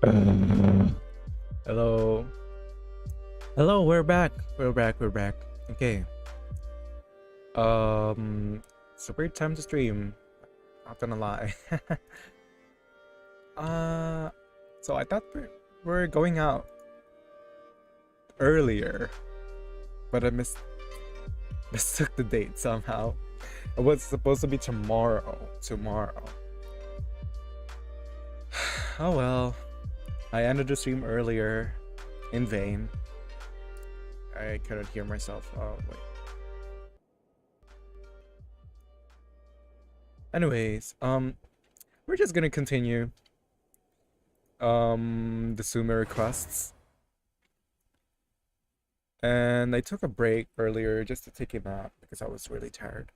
Uh, Hello. Hello, we're back. We're back. Okay. It's a weird time to stream. Not gonna lie. uh, so I thought we're going out earlier, but I mistook the date somehow. It was supposed to be tomorrow. Tomorrow. Oh well. I ended the stream earlier, in vain. I couldn't hear myself. Oh wait. Anyways, we're just gonna continue the sumo requests. And I took a break earlier just to take a nap because I was really tired.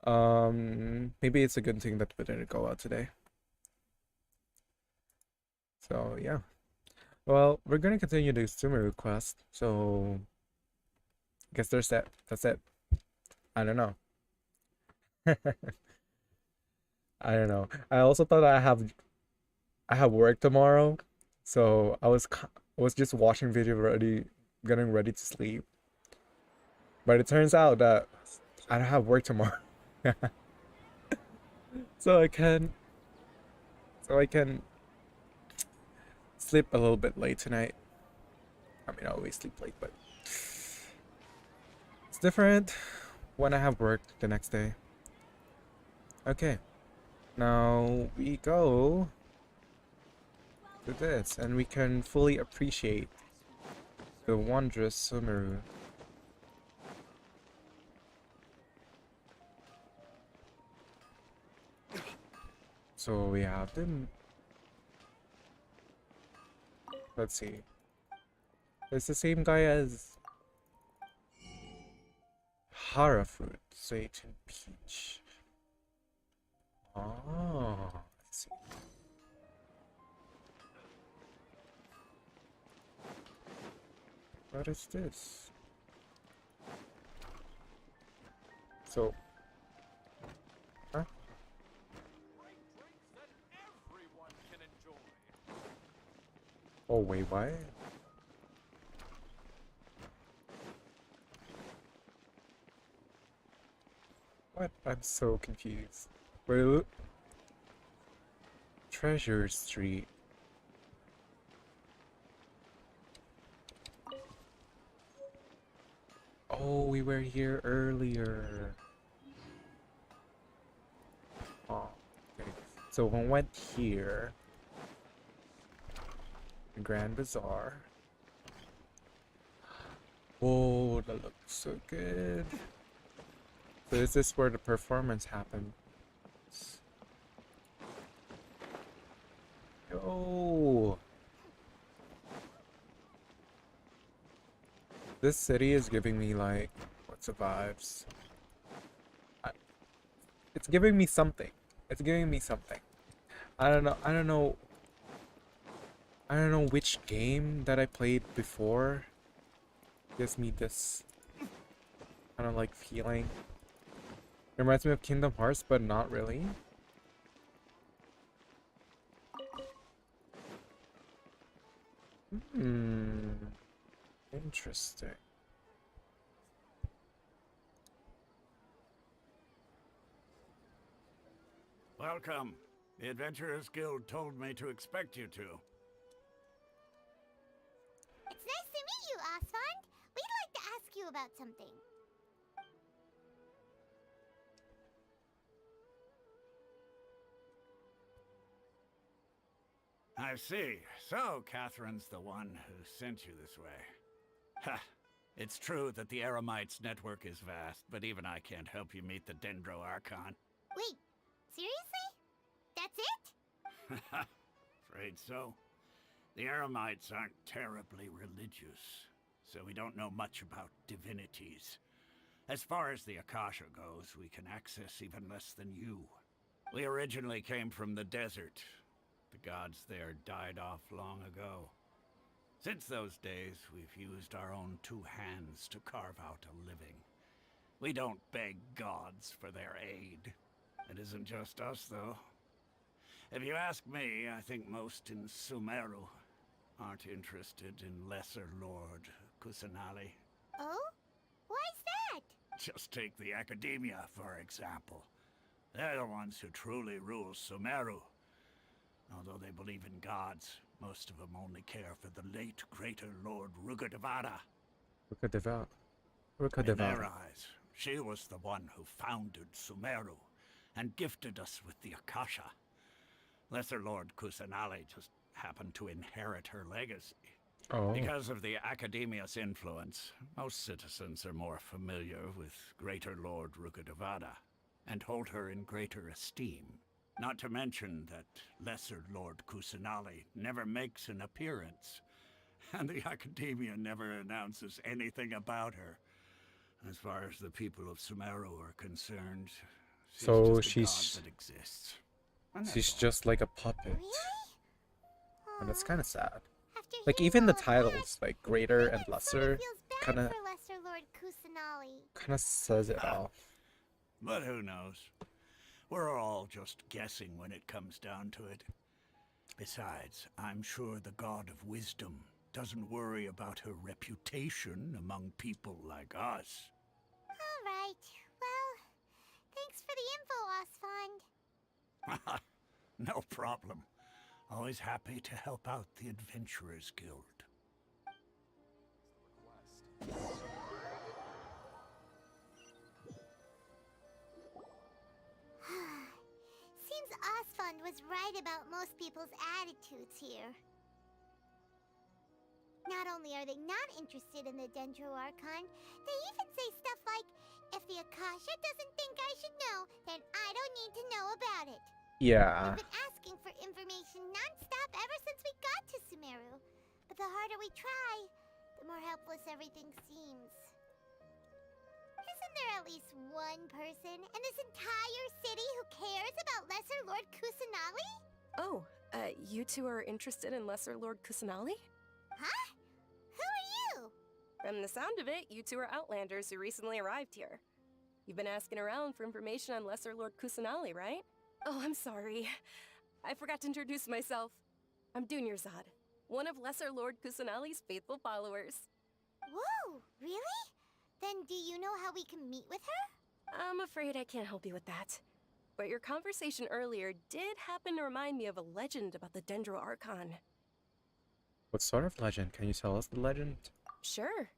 Maybe it's a good thing that we didn't go out today. So yeah. Well, we're gonna continue the sumo request. So I guess there's that. That's it. I don't know. I don't know. I also thought I have work tomorrow, so I was just watching video ready, getting ready to sleep. But it turns out that I don't have work tomorrow, so I can sleep a little bit late tonight. I mean, I always sleep late, but it's different when I have work the next day. Okay, now we go to this, and we can fully appreciate the wondrous Sumeru. So we have them. Let's see. It's the same guy as Hara fruit, Satan peach. Oh, let's see. What is this? So, huh? Oh wait, what? What? I'm so confused. Wait, Treasure Street. Oh, we were here earlier. Oh, okay. So we went here. The Grand Bazaar. Whoa, that looks so good. So is this where the performance happened? Yo! This city is giving me like, what's the vibes? I, it's giving me something. It's giving me something. I don't know. I don't know which game that I played before gives me this kind of like feeling. It reminds me of Kingdom Hearts, but not really. Hmm. Interesting. Welcome. The Adventurers Guild told me to expect you to. It's nice to meet you, Osfond. We'd like to ask you about something. I see. So, Catherine's the one who sent you this way. Ha! It's true that the Eremites network is vast, but even I can't help you meet the Dendro Archon. Wait, seriously? That's it? Afraid so. The Eremites aren't terribly religious, so we don't know much about divinities. As far as the Akasha goes, we can access even less than you. We originally came from the desert. The gods there died off long ago. Since those days, we've used our own two hands to carve out a living. We don't beg gods for their aid. It isn't just us, though. If you ask me, I think most in Sumeru aren't interested in Lesser Lord Kusanali. Oh? Why's that? Just take the Academia, for example. They're the ones who truly rule Sumeru. Although they believe in gods, most of them only care for the late Greater Lord Rugadavada. Rukadeva. In their eyes, she was the one who founded Sumeru and gifted us with the Akasha. Lesser Lord Kusanali just happened to inherit her legacy. Oh. Because of the Academia's influence, most citizens are more familiar with Greater Lord Rugadavada and hold her in greater esteem. Not to mention that Lesser Lord Kusanali never makes an appearance, and the Academia never announces anything about her. As far as the people of Sumeru are concerned, So she's just a god that exists. And she's that's all. just like a puppet. Really? And that's Aw. kind of sad. After Like hearing even the all of titles, that, like greater it and even lesser, sorta feels bad kind of for Lesser Lord Kusanali. says it all. But who knows? We're all just guessing when it comes down to it. Besides, I'm sure the God of Wisdom doesn't worry about her reputation among people like us. Alright, well, thanks for the info, Osfond. No problem. Always happy to help out the Adventurers Guild. Seems Osfond was right about most people's attitudes here. Not only are they not interested in the Dendro Archon, they even say stuff like, if the Akasha doesn't think I should know, then I don't need to know about it. Yeah. They've been asking for information non-stop ever since we got to Sumeru. But the harder we try, the more helpless everything seems. Isn't there at least one person in this entire city who cares about Lesser Lord Kusanali? Oh, you two are interested in Lesser Lord Kusanali? Huh? Who are you? From the sound of it, you two are Outlanders who recently arrived here. You've been asking around for information on Lesser Lord Kusanali, right? Oh, I'm sorry. I forgot to introduce myself. I'm Dunyarzad, one of Lesser Lord Kusanali's faithful followers. Whoa, really? Then do you know how we can meet with her? I'm afraid I can't help you with that. But your conversation earlier did happen to remind me of a legend about the Dendro Archon. What sort of legend? Can you tell us the legend? Sure.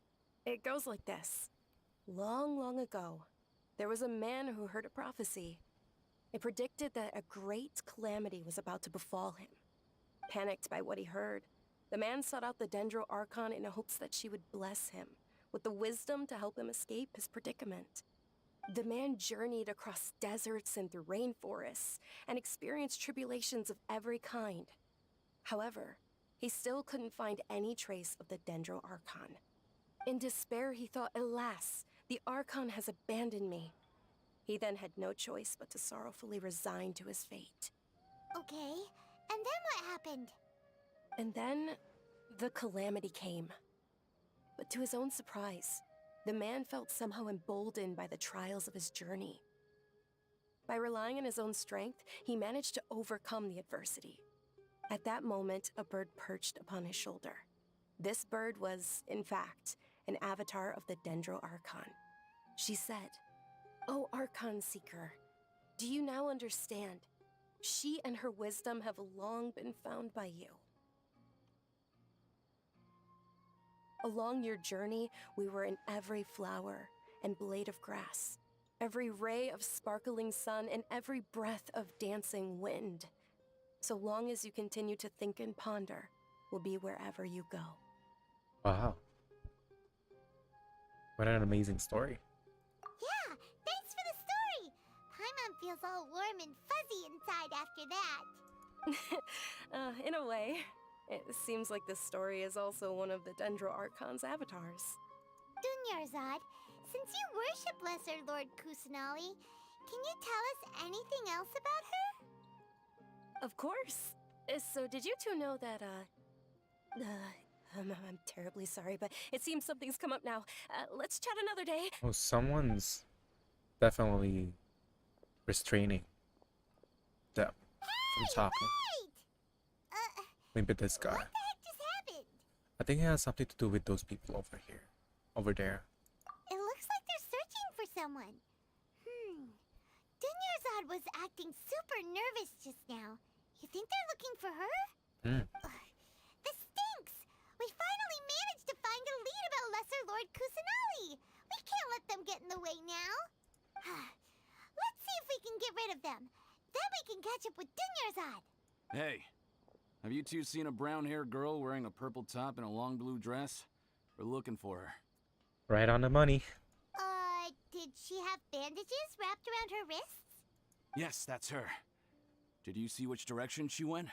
It goes like this. Long, long ago, there was a man who heard a prophecy. It predicted that a great calamity was about to befall him. Panicked by what he heard, the man sought out the Dendro Archon in hopes that she would bless him with the wisdom to help him escape his predicament. The man journeyed across deserts and through rainforests and experienced tribulations of every kind. However, he still couldn't find any trace of the Dendro Archon. In despair, he thought, alas, the Archon has abandoned me. He then had no choice but to sorrowfully resign to his fate. Okay, and then what happened? And then, the calamity came. But to his own surprise, the man felt somehow emboldened by the trials of his journey. By relying on his own strength, he managed to overcome the adversity. At that moment, a bird perched upon his shoulder. This bird was, in fact, an avatar of the Dendro Archon. She said, "O Archon Seeker, do you now understand? She and her wisdom have long been found by you. Along your journey, we were in every flower and blade of grass, every ray of sparkling sun, and every breath of dancing wind. So long as you continue to think and ponder, we'll be wherever you go." Wow. What an amazing story. Yeah, thanks for the story! Paimon feels all warm and fuzzy inside after that. In a way, it seems like this story is also one of the Dendro Archon's avatars. Dunyarzad, since you worship Lesser Lord Kusanali, can you tell us anything else about her? Of course. So did you two know that, I'm terribly sorry, but it seems something's come up now. Let's chat another day. Oh, someone's definitely restraining them from talking. Wait! Maybe this guy. What the heck just happened? I think it has something to do with those people over here. Over there. It looks like they're searching for someone. Dunyarzad was acting super nervous just now. You think they're looking for her? This stinks! We finally managed to find a lead about Lesser Lord Kusanali. We can't let them get in the way now. Let's see if we can get rid of them. Then we can catch up with Dunyarzad. Hey, have you two seen a brown-haired girl wearing a purple top and a long blue dress? We're looking for her. Right on the money. Did she have bandages wrapped around her wrists? Yes, that's her. Did you see which direction she went?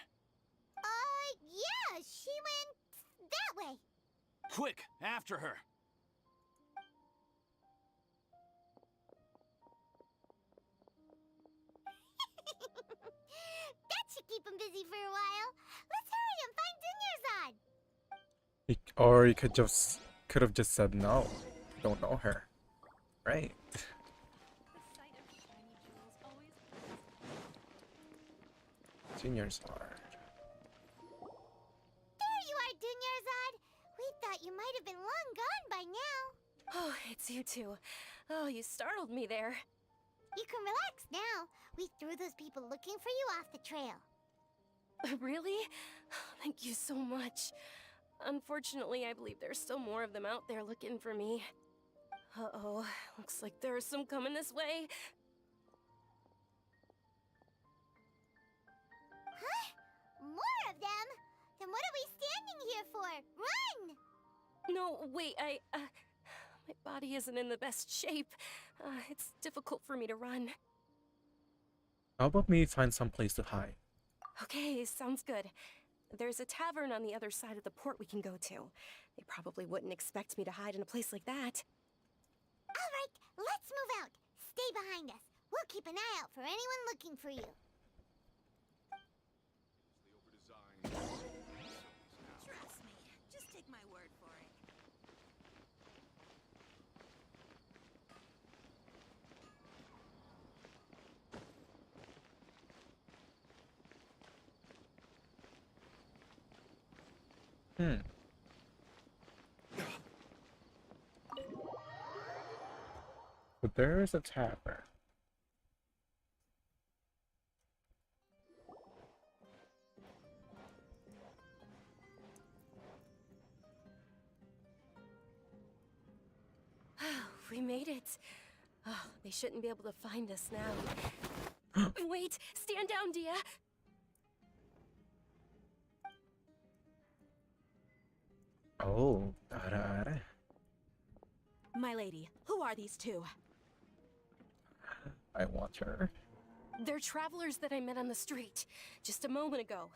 Yeah, she went that way. Quick, after her! That should keep him busy for a while. Let's hurry and find Dunyarzad. Or you could have just said no. Don't know her. Right. Dunyarzad. There you are, Dunyarzad. We thought you might have been long gone by now. Oh, it's you two. Oh, you startled me there. You can relax now. We threw those people looking for you off the trail. Really? Thank you so much. Unfortunately, I believe there's still more of them out there looking for me. Uh-oh, looks like there's some coming this way. Huh? More of them? Then what are we standing here for? Run! No, wait, my body isn't in the best shape. It's difficult for me to run. How about me find some place to hide? Okay, sounds good. There's a tavern on the other side of the port we can go to. They probably wouldn't expect me to hide in a place like that. All right, let's move out. Stay behind us. We'll keep an eye out for anyone looking for you. Trust me. Just take my word for it. But there is a tavern. We made it. Oh, they shouldn't be able to find us now. Wait, stand down, Dia. Oh, da-da-da. My lady, who are these two? I want her. They're travelers that I met on the street just a moment ago.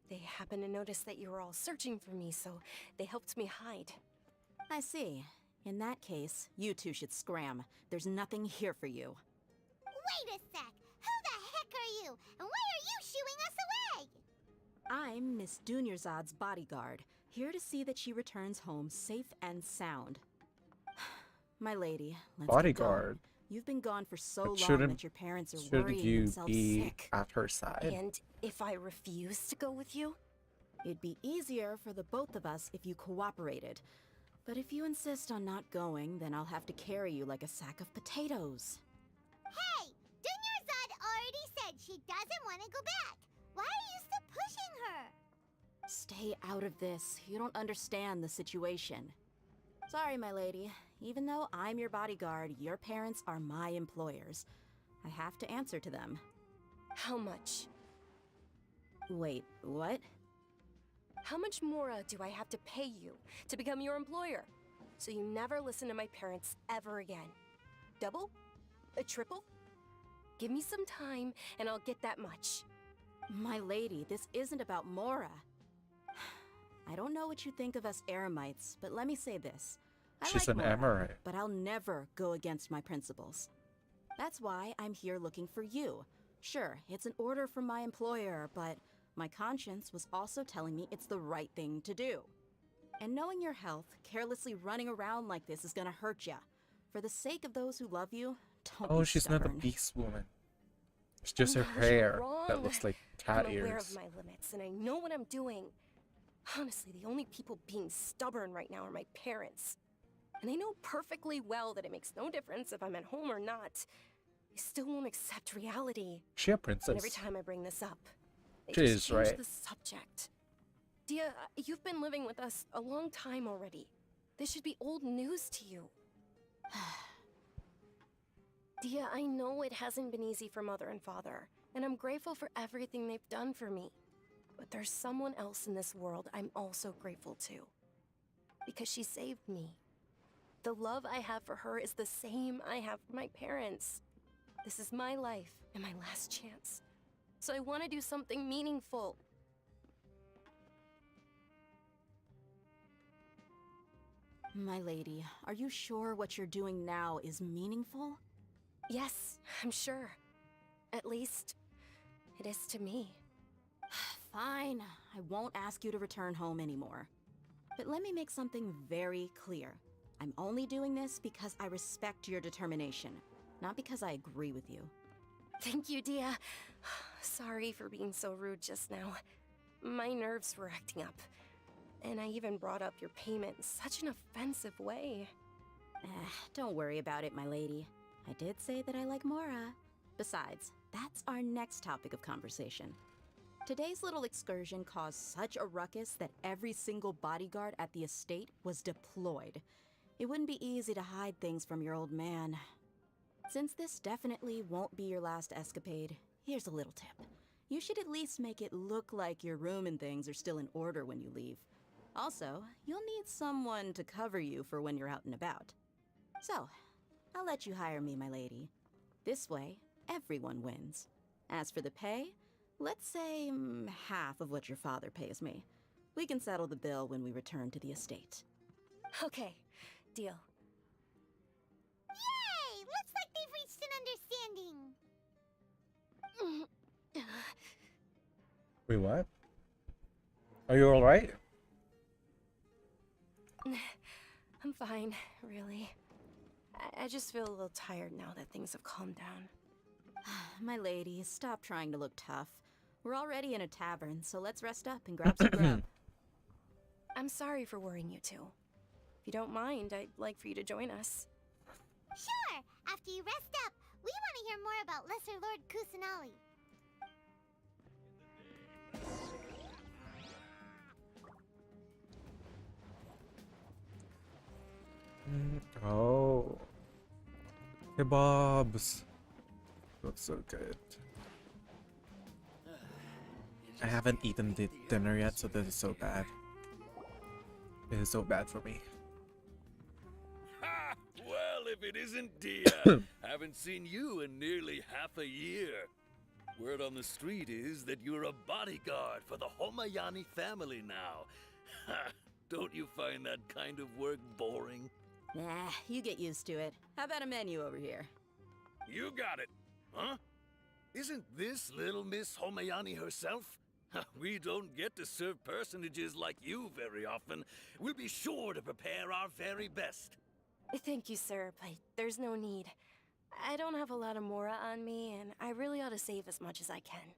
They happened to notice that you were all searching for me, so they helped me hide. I see. In that case, you two should scram. There's nothing here for you. Wait a sec. Who the heck are you? And why are you shooing us away? I'm Miss Dunyarzad's bodyguard, here to see that she returns home safe and sound. My lady, let's Bodyguard. Get going. You've been gone for so But long shouldn't- that your parents are Shouldn't worrying you themselves be sick. at her side? And if I refuse to go with you? It'd be easier for the both of us if you cooperated. But if you insist on not going, then I'll have to carry you like a sack of potatoes. Hey, Dunyarzad already said she doesn't want to go back. Why are you still pushing her? Stay out of this. You don't understand the situation. Sorry, my lady. Even though I'm your bodyguard, your parents are my employers. I have to answer to them. How much? Wait, what? How much more do I have to pay you to become your employer? So you never listen to my parents ever again. Double? A triple? Give me some time and I'll get that much. My lady, this isn't about Mora. I don't know what you think of us Eremites, but let me say this. I She's like an Mora, Emirate. but I'll never go against my principles. That's why I'm here looking for you. Sure, it's an order from my employer, but my conscience was also telling me it's the right thing to do. And knowing your health, carelessly running around like this is gonna hurt ya. For the sake of those who love you, don't Oh, be she's not a stubborn. beast woman. It's just I her know you're hair that wrong. looks like cat I'm aware ears. of my limits, and I know what I'm doing. Honestly, the only people being stubborn right now are my parents. And they know perfectly well that it makes no difference if I'm at home or not. They still won't accept reality. She a And princess. every time I bring this up, they She just is, change right? the subject. Dia, you've been living with us a long time already. This should be old news to you. Dia, I know it hasn't been easy for Mother and Father, and I'm grateful for everything they've done for me. But there's someone else in this world I'm also grateful to. Because she saved me. The love I have for her is the same I have for my parents. This is my life and my last chance. So I want to do something meaningful. My lady, are you sure what you're doing now is meaningful? Yes, I'm sure. At least, it is to me. Fine, I won't ask you to return home anymore. But let me make something very clear. I'm only doing this because I respect your determination, not because I agree with you. Thank you, Dia. Sorry for being so rude just now. My nerves were acting up. And I even brought up your payment in such an offensive way. Don't worry about it, my lady. I did say that I like Mora. Besides, that's our next topic of conversation. Today's little excursion caused such a ruckus that every single bodyguard at the estate was deployed. It wouldn't be easy to hide things from your old man. Since this definitely won't be your last escapade, here's a little tip. You should at least make it look like your room and things are still in order when you leave. Also, you'll need someone to cover you for when you're out and about. So, I'll let you hire me, my lady. This way, everyone wins. As for the pay, let's say half of what your father pays me. We can settle the bill when we return to the estate. Okay, deal. Yay! Looks like they've reached an understanding. Wait, what? Are you alright? I'm fine, really. I just feel a little tired now that things have calmed down. My lady, stop trying to look tough. We're already in a tavern, so let's rest up and grab some grub. I'm sorry for worrying you two. If you don't mind, I'd like for you to join us. Sure! After you rest up, we want to hear more about Lesser Lord Kusanali. Oh. Kebabs. Looks so good. I haven't eaten the dinner yet, so this is so bad. It is so bad for me. Ha! Well, if it isn't Dia, haven't seen you in nearly half a year. Word on the street is that you're a bodyguard for the Homayani family now. Ha! Don't you find that kind of work boring? Nah, you get used to it. How about a menu over here? You got it, huh? Isn't this little Miss Homayani herself? We don't get to serve personages like you very often. We'll be sure to prepare our very best. Thank you, sir, but there's no need. I don't have a lot of Mora on me, and I really ought to save as much as I can.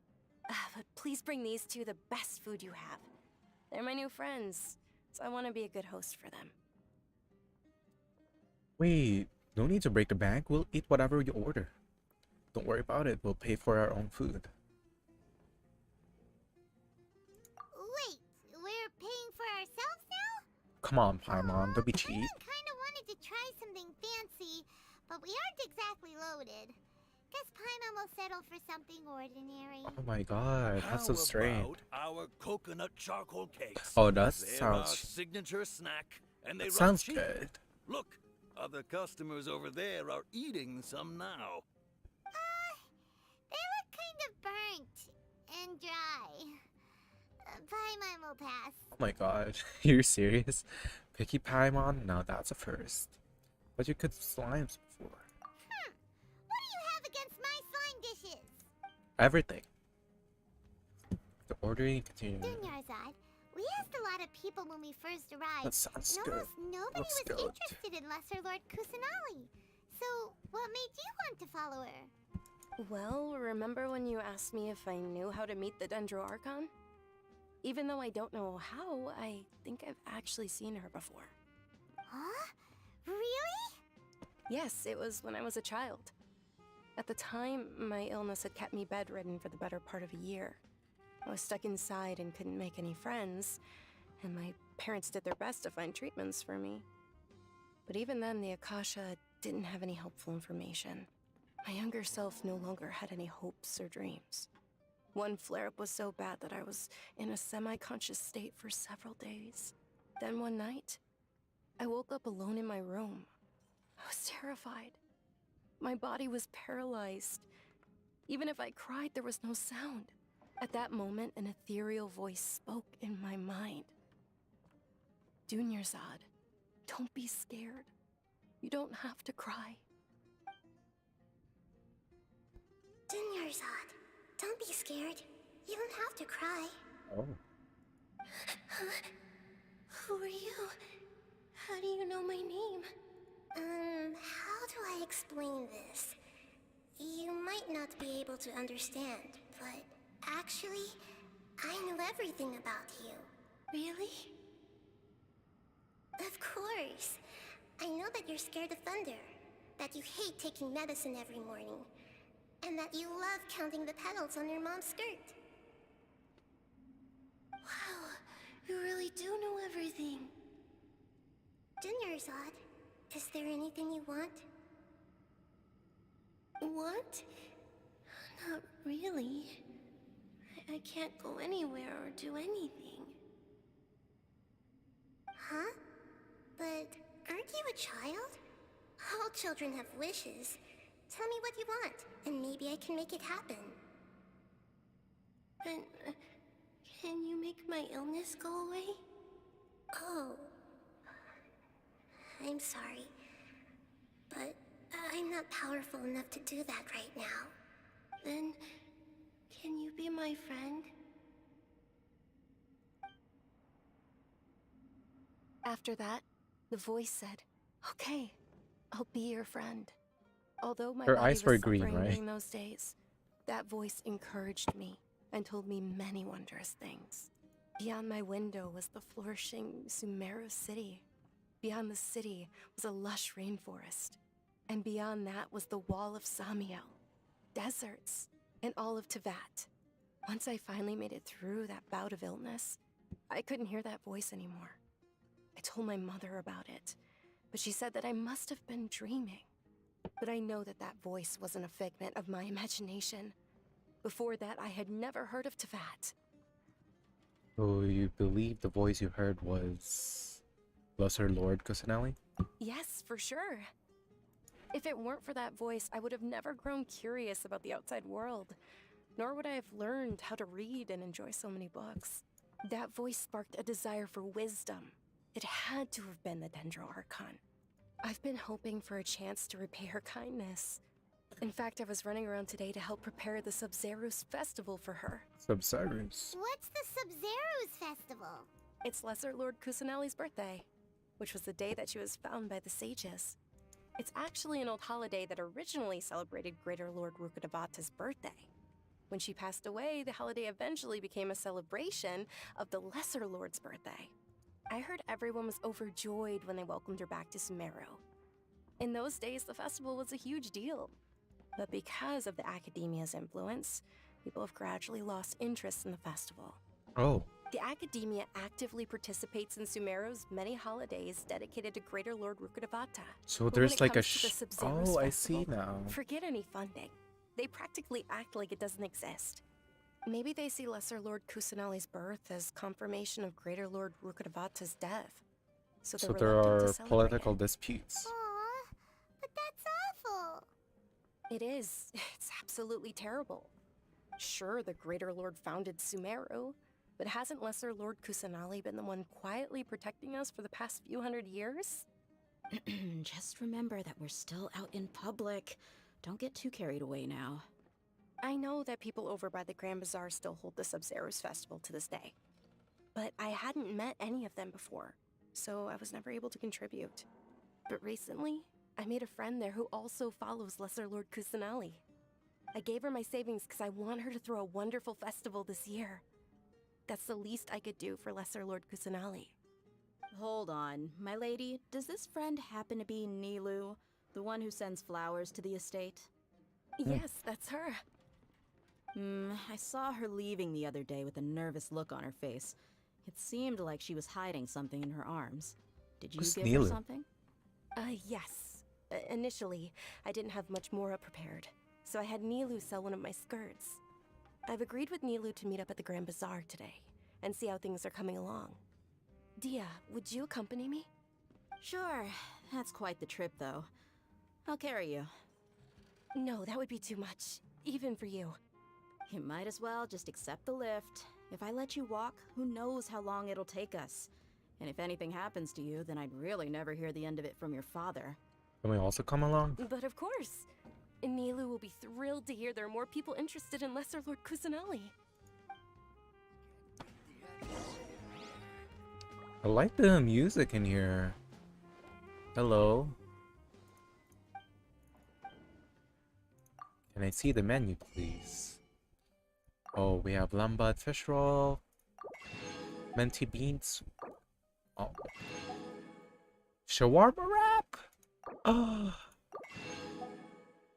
But please bring these two the best food you have. They're my new friends, so I want to be a good host for them. Wait, no need to break the bank. We'll eat whatever you order. Don't worry about it. We'll pay for our own food. Wait, we're paying for ourselves now? Come on, Paimon. Don't be cheap. Paimon kinda wanted to try something fancy, but we aren't exactly loaded. Guess Paimon will settle for something ordinary. Oh my god, that's so How strange. about our coconut charcoal cakes? Oh, that They're our sounds... signature snack, and they That run sounds cheap. good. Look, other customers over there are eating some now. They look kind of burnt and dry. Paimon will pass. Oh my god, you're serious? Picky Paimon? No, that's a first. But you could slimes before. What do you have against my slime dishes? Everything. The ordering continues. Dunyarzad, we asked a lot of people when we first arrived. That sounds and good. almost nobody Looks was good. interested in Lesser Lord Kusanali. So, what made you want to follow her? Well, remember when you asked me if I knew how to meet the Dendro Archon? Even though I don't know how, I think I've actually seen her before. Huh? Really? Yes, it was when I was a child. At the time, my illness had kept me bedridden for the better part of a year. I was stuck inside and couldn't make any friends, and my parents did their best to find treatments for me. But even then, the Akasha didn't have any helpful information. My younger self no longer had any hopes or dreams. One flare-up was so bad that I was in a semi-conscious state for several days. Then one night, I woke up alone in my room. I was terrified. My body was paralyzed. Even if I cried, there was no sound. At that moment, an ethereal voice spoke in my mind. Dunyarzad, don't be scared. You don't have to cry. Dunyarzad, don't be scared. You don't have to cry. Oh. Who are you? How do you know my name? How do I explain this? You might not be able to understand, but actually, I know everything about you. Really? Of course. I know that you're scared of thunder, that you hate taking medicine every morning, and that you love counting the petals on your mom's skirt. Wow, you really do know everything. Dunyarzad, is there anything you want? Want? Not really. I can't go anywhere or do anything. Huh? But aren't you a child? All children have wishes. Tell me what you want, and maybe I can make it happen. But, can you make my illness go away? Oh. I'm sorry. But I'm not powerful enough to do that right now. Then, can you be my friend? After that, the voice said, "Okay, I'll be your friend." Although my Her body eyes was were green, suffering right? during those days, that voice encouraged me and told me many wondrous things. Beyond my window was the flourishing Sumeru city. Beyond the city was a lush rainforest. And beyond that was the wall of Samiel, deserts, and all of Teyvat. Once I finally made it through that bout of illness, I couldn't hear that voice anymore. I told my mother about it, but she said that I must have been dreaming. But I know that that voice wasn't a figment of my imagination. Before that, I had never heard of Teyvat. So you believe the voice you heard was Lesser Lord Kusanali? Yes, for sure. If it weren't for that voice, I would have never grown curious about the outside world, nor would I have learned how to read and enjoy so many books. That voice sparked a desire for wisdom. It had to have been the Dendro Archon. I've been hoping for a chance to repay her kindness. In fact, I was running around today to help prepare the Sub-Zerus festival for her. Sub-Zerus. What's the Sub-Zerus festival? It's Lesser Lord Kusanali's birthday, which was the day that she was found by the sages. It's actually an old holiday that originally celebrated Greater Lord Rukkhadevata's birthday. When she passed away, the holiday eventually became a celebration of the Lesser Lord's birthday. I heard everyone was overjoyed when they welcomed her back to Sumeru. In those days, the festival was a huge deal. But because of the Academia's influence, people have gradually lost interest in the festival. Oh. The Academia actively participates in Sumeru's many holidays dedicated to Greater Lord Rukkhadevata. So But there's when it like a comes to the Sub-Zerus Oh, I festival, see now. Forget any funding. They practically act like it doesn't exist. Maybe they see Lesser Lord Kusanali's birth as confirmation of Greater Lord Rukkhadevata's death. So So they're there reluctant are to celebrate political it. disputes. Aw, but that's awful. It is. It's absolutely terrible. Sure, the Greater Lord founded Sumeru, but hasn't Lesser Lord Kusanali been the one quietly protecting us for the past few hundred years? Just remember that we're still out in public. Don't get too carried away now. I know that people over by the Grand Bazaar still hold the Sub-Zerus festival to this day. But I hadn't met any of them before, so I was never able to contribute. But recently, I made a friend there who also follows Lesser Lord Kusanali. I gave her my savings because I want her to throw a wonderful festival this year. That's the least I could do for Lesser Lord Kusanali. Hold on, my lady. Does this friend happen to be Nilu, the one who sends flowers to the estate? Yes, that's her. I saw her leaving the other day with a nervous look on her face. It seemed like she was hiding something in her arms. Did you Who's give her Nilu? something? Yes. Initially, I didn't have much Mora prepared, so I had Nilu sell one of my skirts. I've agreed with Nilu to meet up at the Grand Bazaar today, and see how things are coming along. Dia, would you accompany me? Sure. That's quite the trip, though. I'll carry you. No, that would be too much, even for you. You might as well just accept the lift. If I let you walk, who knows how long it'll take us. And if anything happens to you, then I'd really never hear the end of it from your father. Can we also come along? But of course. Nilu will be thrilled to hear there are more people interested in Lesser Lord Kusanali. I like the music in here. Hello. Can I see the menu, please? Oh, we have lambad fish roll, minty beans. Oh, shawarma wrap. Oh,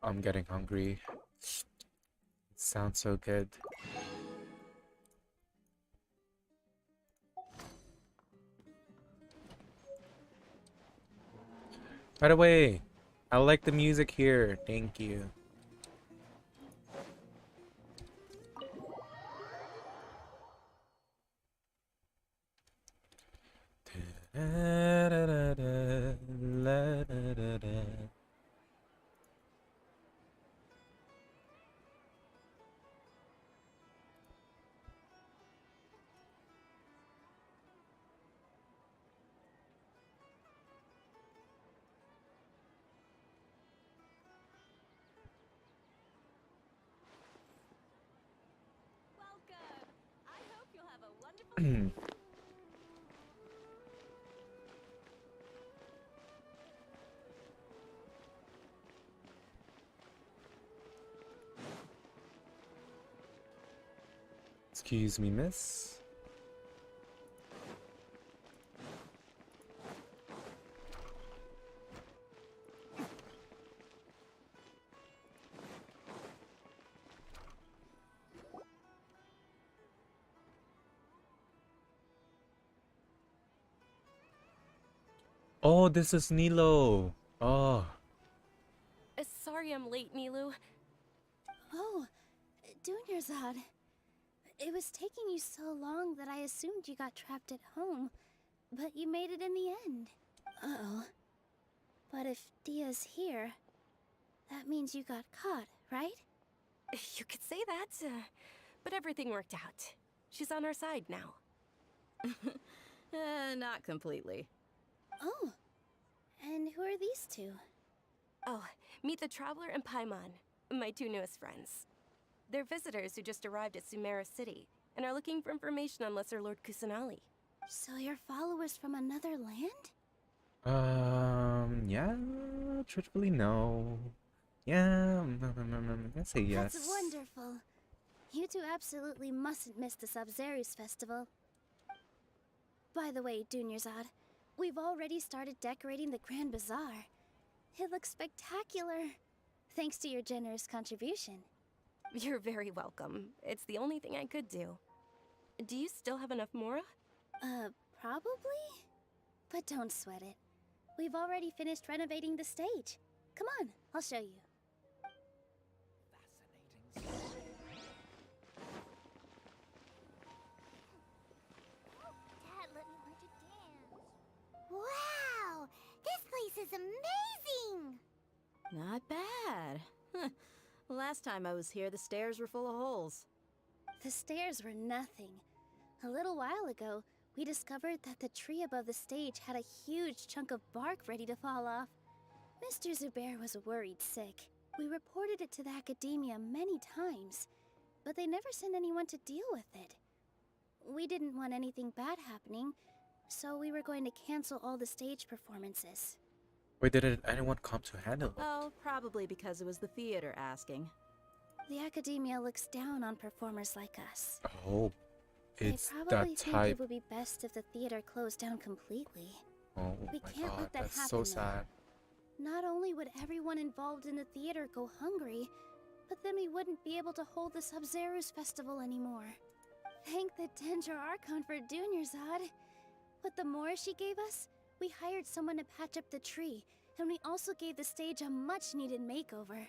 I'm getting hungry. It sounds so good. By the way, I like the music here. Thank you. Welcome! I hope you'll have a wonderful Excuse me, miss. Oh, this is Nilo. Oh, Sorry I'm late, Nilu. Oh, Dunyarzad. It was taking you so long that I assumed you got trapped at home, but you made it in the end. Uh-oh. But if Dia's here, that means you got caught, right? You could say that, but everything worked out. She's on our side now. Not completely. Oh. And who are these two? Oh, meet the Traveler and Paimon, my two newest friends. They're visitors who just arrived at Sumeru City and are looking for information on Lesser Lord Kusanali. So you're followers from another land? yeah. Truthfully, no. Yeah, let's say yes. That's wonderful. You two absolutely mustn't miss the Sub-Zerus festival. By the way, Dunyarzad, we've already started decorating the Grand Bazaar. It looks spectacular, thanks to your generous contribution. You're very welcome. It's the only thing I could do. Do you still have enough Mora? Probably? But don't sweat it. We've already finished renovating the stage. Come on, I'll show you. Dad, let me learn to dance. Wow! This place is amazing! Not bad. Last time I was here, the stairs were full of holes. The stairs were nothing. A little while ago, we discovered that the tree above the stage had a huge chunk of bark ready to fall off. Mr. Zubair was worried sick. We reported it to the academia many times, but they never sent anyone to deal with it. We didn't want anything bad happening, so we were going to cancel all the stage performances. Wait, did anyone come to handle it? Oh, probably because it was the theater asking. The academia looks down on performers like us. Oh, it's They probably that think type. it would be best if the theater closed down completely. Oh We my can't god, let that that's so happen, though. sad. Not only would everyone involved in the theater go hungry, but then we wouldn't be able to hold the Sub-Zero's festival anymore. Thank the Dendro Archon for Dunyarzad. With the more she gave us, we hired someone to patch up the tree, and we also gave the stage a much-needed makeover.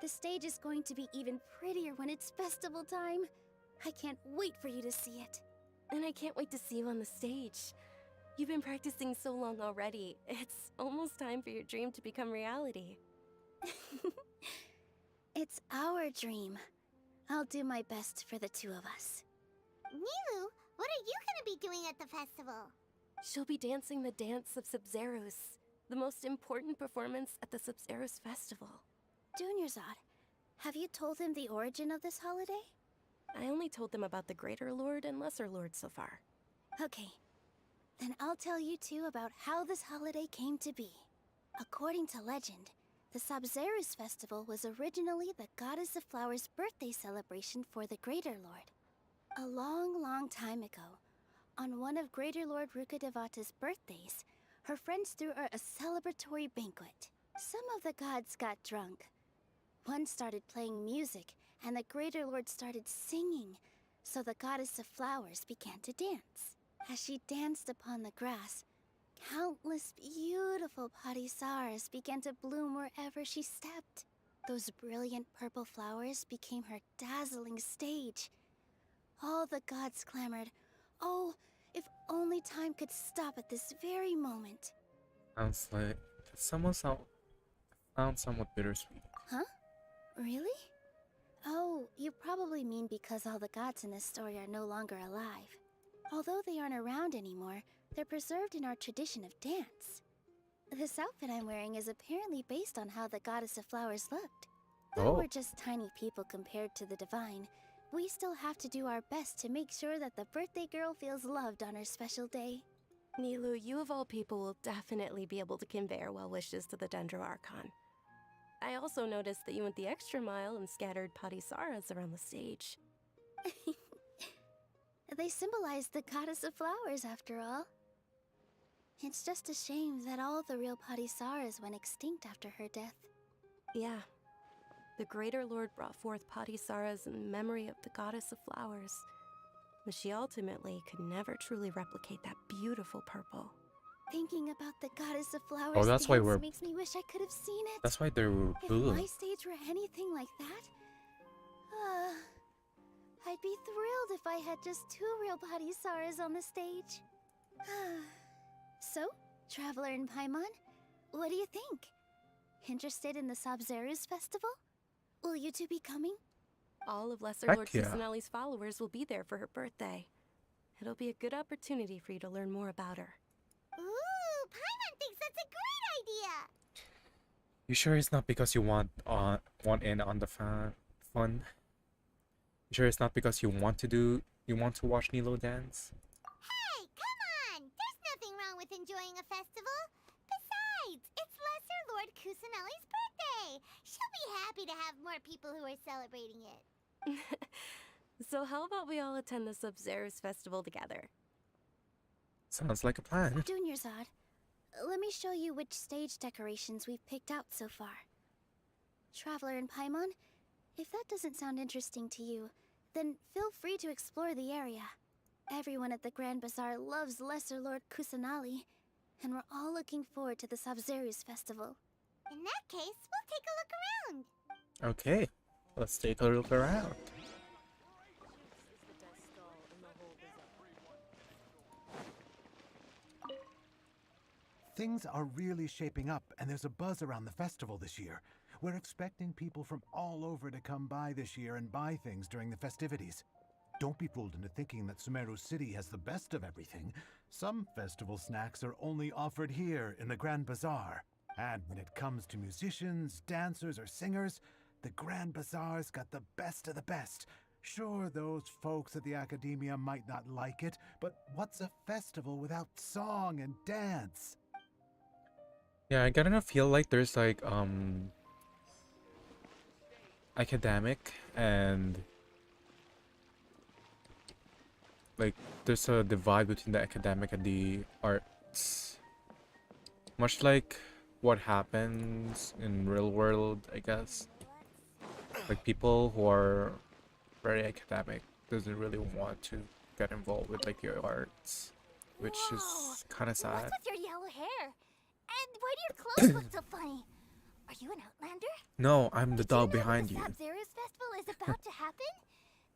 The stage is going to be even prettier when it's festival time. I can't wait for you to see it. And I can't wait to see you on the stage. You've been practicing so long already. It's almost time for your dream to become reality. It's our dream. I'll do my best for the two of us. Nilu, what are you gonna be doing at the festival? She'll be dancing the dance of Sub-Zeros, the most important performance at the Sub-Zeros festival. Dunyarzad, have you told him the origin of this holiday? I only told them about the Greater Lord and Lesser Lord so far. Okay. Then I'll tell you two about how this holiday came to be. According to legend, the Sub-Zeros festival was originally the Goddess of Flowers' birthday celebration for the Greater Lord. A long, long time ago, on one of Greater Lord Rukkhadevata's birthdays, her friends threw her a celebratory banquet. Some of the gods got drunk. One started playing music, and the Greater Lord started singing, so the Goddess of Flowers began to dance. As she danced upon the grass, countless beautiful parisaras began to bloom wherever she stepped. Those brilliant purple flowers became her dazzling stage. All the gods clamored, "Oh, if only time could stop at this very moment." Sounds like sound somewhat bittersweet. Huh? Really? Oh, you probably mean because all the gods in this story are no longer alive. Although they aren't around anymore, they're preserved in our tradition of dance. This outfit I'm wearing is apparently based on how the Goddess of Flowers looked. Though Oh. we're just tiny people compared to the divine, we still have to do our best to make sure that the birthday girl feels loved on her special day. Nilu, you of all people will definitely be able to convey our well wishes to the Dendro Archon. I also noticed that you went the extra mile and scattered parisaras around the stage. They symbolize the Goddess of Flowers, after all. It's just a shame that all the real parisaras went extinct after her death. Yeah. The Greater Lord brought forth parisaras in memory of the Goddess of Flowers, but she ultimately could never truly replicate that beautiful purple. Thinking about the Goddess of Flowers Oh, that's why dance we're- makes me wish I could have seen it. That's why they're If blue. my stage were anything like that, I'd be thrilled if I had just two real parisaras on the stage. So, Traveler and Paimon, what do you think? Interested in the Sub-Zeros festival? Will you two be coming? All of Lesser Heck Lord yeah. Kusanali's followers will be there for her birthday. It'll be a good opportunity for you to learn more about her. Ooh, Paimon thinks that's a great idea! You sure it's not because you want in on the fun? You sure it's not because you want to watch Nilo dance? Hey, come on! There's nothing wrong with enjoying a festival. Besides, it's Lesser Lord Kusanali's birthday. She'll be happy to have more people who are celebrating it. So how about we all attend the Sub-Zeros festival together? Sounds like a plan. Dunyarzad, let me show you which stage decorations we've picked out so far. Traveler and Paimon, if that doesn't sound interesting to you, then feel free to explore the area. Everyone at the Grand Bazaar loves Lesser Lord Kusanali, and we're all looking forward to the Sub-Zeros festival. In that case, we'll take a look around. Okay, let's take a look around. Things are really shaping up, and there's a buzz around the festival this year. We're expecting people from all over to come by this year and buy things during the festivities. Don't be fooled into thinking that Sumeru City has the best of everything. Some festival snacks are only offered here in the Grand Bazaar. And when it comes to musicians, dancers, or singers, the Grand Bazaar's got the best of the best. Sure, those folks at the Academia might not like it, but what's a festival without song and dance? Yeah, I kind of feel like there's like academic and like there's a divide between the academic and the arts. Much like what happens in real world, I guess. Like people who are very academic doesn't really want to get involved with like the arts, which is kind of sad. What's with your yellow hair? And why do your clothes look so funny? Are you an outlander? No, I'm the Did dog you know behind that you. the Sabzeruz festival is about to happen?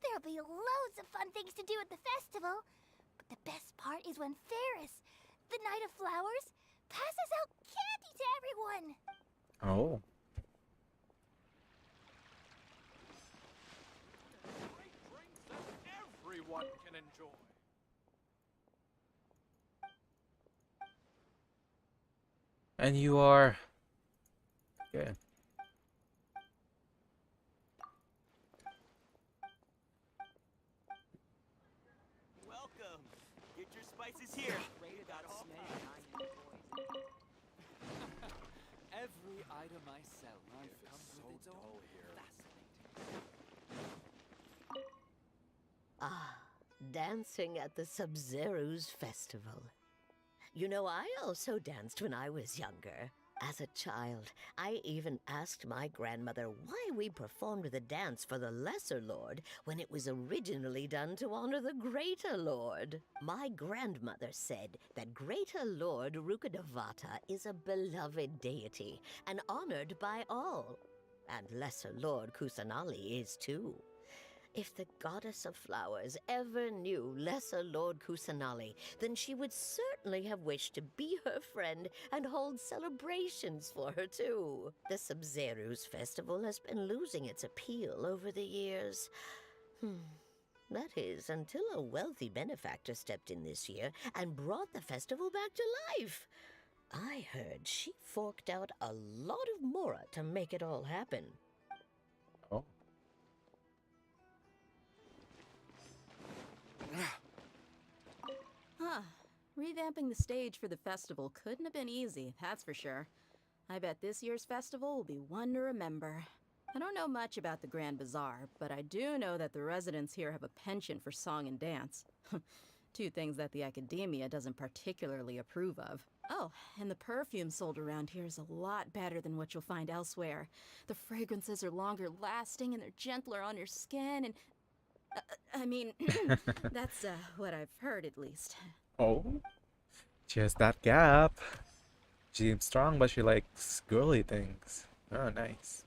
There'll be loads of fun things to do at the festival. But the best part is when Ferris, the Knight of Flowers, passes out candy to everyone. Oh. Great drinks that everyone can enjoy. And you are... Okay. Welcome. Get your spices here. Great about all Every item I sell comes with its own fascinating. Ah, dancing at the Sabzeruz festival. You know, I also danced when I was younger. As a child, I even asked my grandmother why we performed the dance for the Lesser Lord when it was originally done to honor the Greater Lord. My grandmother said that Greater Lord Rukkhadevata is a beloved deity and honored by all. And Lesser Lord Kusanali is too. If the goddess of flowers ever knew Lesser Lord Kusanali, then she would certainly have wished to be her friend and hold celebrations for her too. The Sabzeruz festival has been losing its appeal over the years. That is, until a wealthy benefactor stepped in this year and brought the festival back to life. I heard she forked out a lot of mora to make it all happen. Oh. Huh. Revamping the stage for the festival couldn't have been easy, that's for sure. I bet this year's festival will be one to remember. I don't know much about the Grand Bazaar, but I do know that the residents here have a penchant for song and dance. Two things that the academia doesn't particularly approve of. Oh, and the perfume sold around here is a lot better than what you'll find elsewhere. The fragrances are longer lasting and they're gentler on your skin and... I mean, that's what I've heard at least. Oh. She has that gap. She seems strong, but she likes girly things. Oh, nice.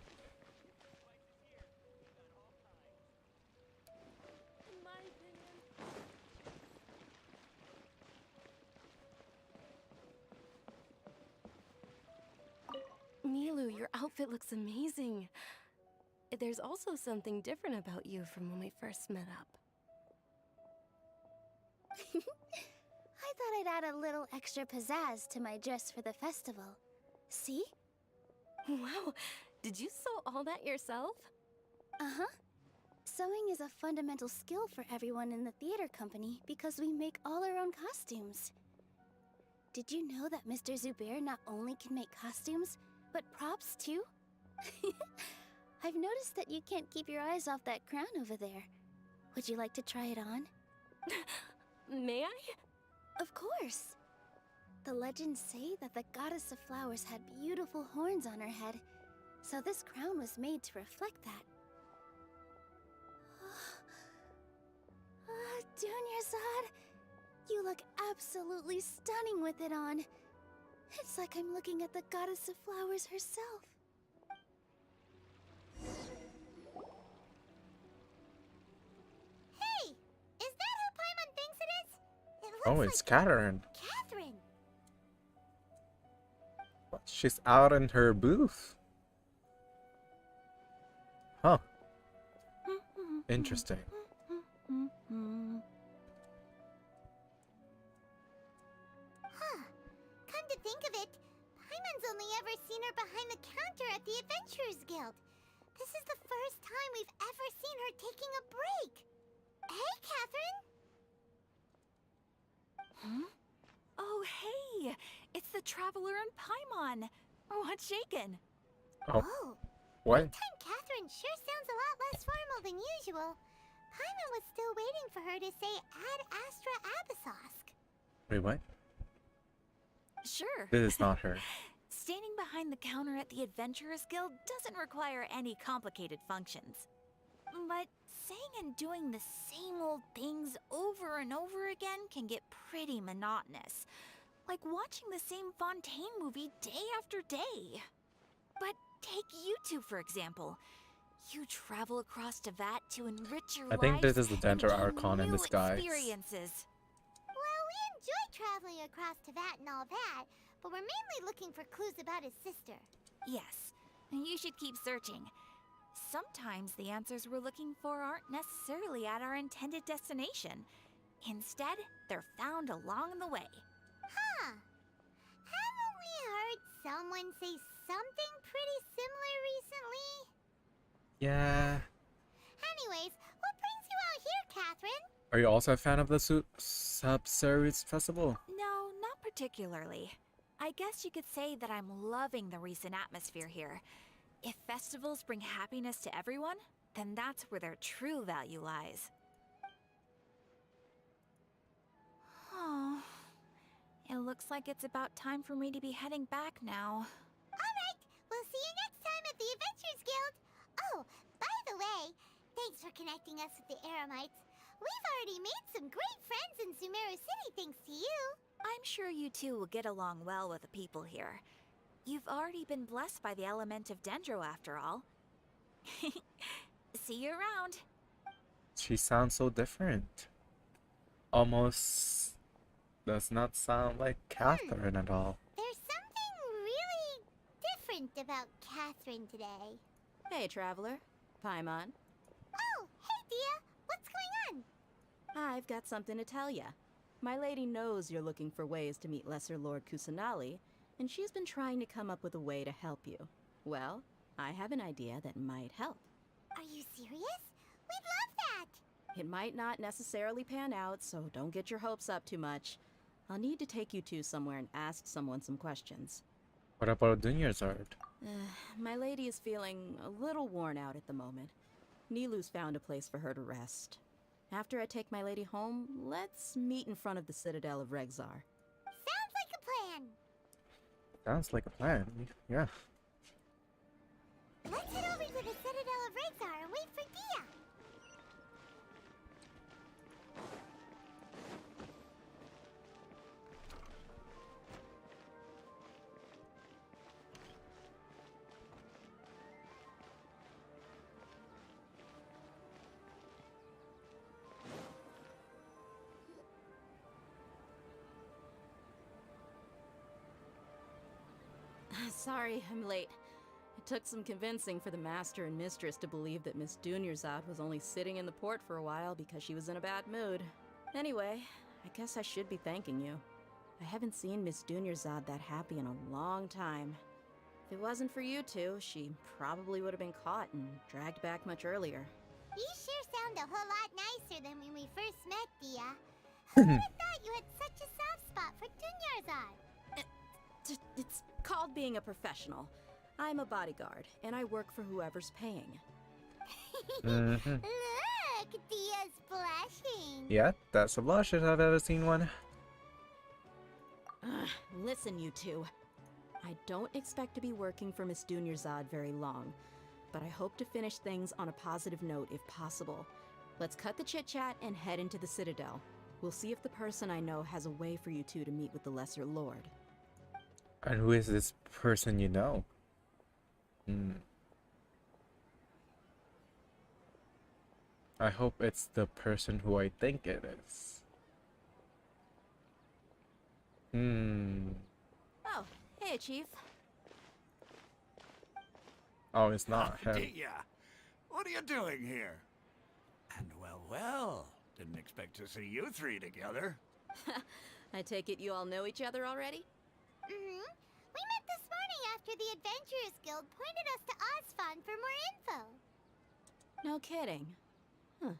Milu, your outfit looks amazing. There's also something different about you from when we first met up. I thought I'd add a little extra pizzazz to my dress for the festival. See? Wow, did you sew all that yourself? Uh-huh. Sewing is a fundamental skill for everyone in the theater company because we make all our own costumes. Did you know that Mr. Zubair not only can make costumes, but props too? I've noticed that you can't keep your eyes off that crown over there. Would you like to try it on? May I? Of course. The legends say that the goddess of flowers had beautiful horns on her head, so this crown was made to reflect that. Dunyarzad, you look absolutely stunning with it on. It's like I'm looking at the goddess of flowers herself. Hey! Is that who Paimon thinks it is? It looks Oh, it's Catherine. Catherine! She's out in her booth. Huh. Interesting. Huh. Come to think of it, Paimon's only ever seen her behind the counter at the Adventurers Guild. This is the first time we've ever seen her taking a break. Hey, Catherine! Huh? Oh, hey! It's the Traveler and Paimon! What's shaken? Oh. Oh, What? Time Catherine sure sounds formal than usual, Paimon was still waiting for her to say Ad Astra Abyssosque. Wait, what? Sure. This is not her. Standing behind the counter at the Adventurers Guild doesn't require any complicated functions. But saying and doing the same old things over and over again can get pretty monotonous. Like watching the same Fontaine movie day after day. But take you two, for example. You travel across Teyvat to enrich your I think this lives is the Denter and gain Archon in new disguise. experiences. Well, we enjoy traveling across Teyvat and all that, but we're mainly looking for clues about his sister. Yes, you should keep searching. Sometimes the answers we're looking for aren't necessarily at our intended destination. Instead, they're found along the way. Huh. Haven't we heard someone say something pretty similar recently? Yeah. Anyways, what brings you out here, Catherine? Are you also a fan of the Sub-Series Festival? No, not particularly. I guess you could say that I'm loving the recent atmosphere here. If festivals bring happiness to everyone, then that's where their true value lies. Oh, it looks like it's about time for me to be heading back now. Alright, we'll see you next time at the Adventurers Guild. Oh, by the way, thanks for connecting us with the Eremites. We've already made some great friends in Sumeru City thanks to you. I'm sure you two will get along well with the people here. You've already been blessed by the element of Dendro after all. See you around. She sounds so different. Almost does not sound like Catherine at all. There's something really different about Catherine today. Hey, traveler. Paimon. Oh, hey, Dia. What's going on? I've got something to tell ya. My lady knows you're looking for ways to meet Lesser Lord Kusanali, and she's been trying to come up with a way to help you. Well, I have an idea that might help. Are you serious? We'd love that! It might not necessarily pan out, so don't get your hopes up too much. I'll need to take you two somewhere and ask someone some questions. What about Dunyazard? My lady is feeling a little worn out at the moment. Nilu's found a place for her to rest. After I take my lady home, let's meet in front of the Citadel of Regzar. Sounds like a plan! Sounds like a plan. Yeah. Let's head over to the Citadel of Regzar and wait for Dia! Sorry, I'm late. It took some convincing for the master and mistress to believe that Miss Dunyazad was only sitting in the port for a while because she was in a bad mood. Anyway, I guess I should be thanking you. I haven't seen Miss Dunyazad that happy in a long time. If it wasn't for you two, she probably would have been caught and dragged back much earlier. You sure sound a whole lot nicer than when we first met, Dia. Who would have thought you had such a soft spot for Dunyarzad? It's called being a professional. I'm a bodyguard, and I work for whoever's paying. Look, Dia's blushing. Yeah, that's the blushest I've ever seen one. Listen, you two. I don't expect to be working for Miss Dunyazad very long, but I hope to finish things on a positive note if possible. Let's cut the chit-chat and head into the Citadel. We'll see if the person I know has a way for you two to meet with the Lesser Lord. And who is this person you know? I hope it's the person who I think it is. Oh, hey, Chief. Oh, it's not him. Dia, what are you doing here? And well, didn't expect to see you three together. I take it you all know each other already? Mm-hmm. We met this morning after the Adventurers Guild pointed us to Osfon for more info. No kidding. Huh.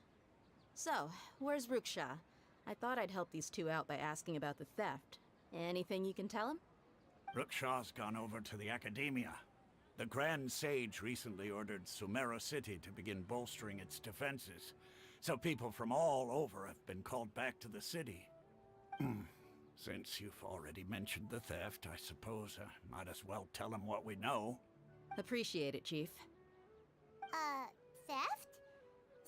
So, where's Ruksha? I thought I'd help these two out by asking about the theft. Anything you can tell him? Rookshaw's gone over to the Academia. The Grand Sage recently ordered Sumeru City to begin bolstering its defenses, so people from all over have been called back to the city. Since you've already mentioned the theft, I suppose I might as well tell them what we know. Appreciate it, Chief. Theft?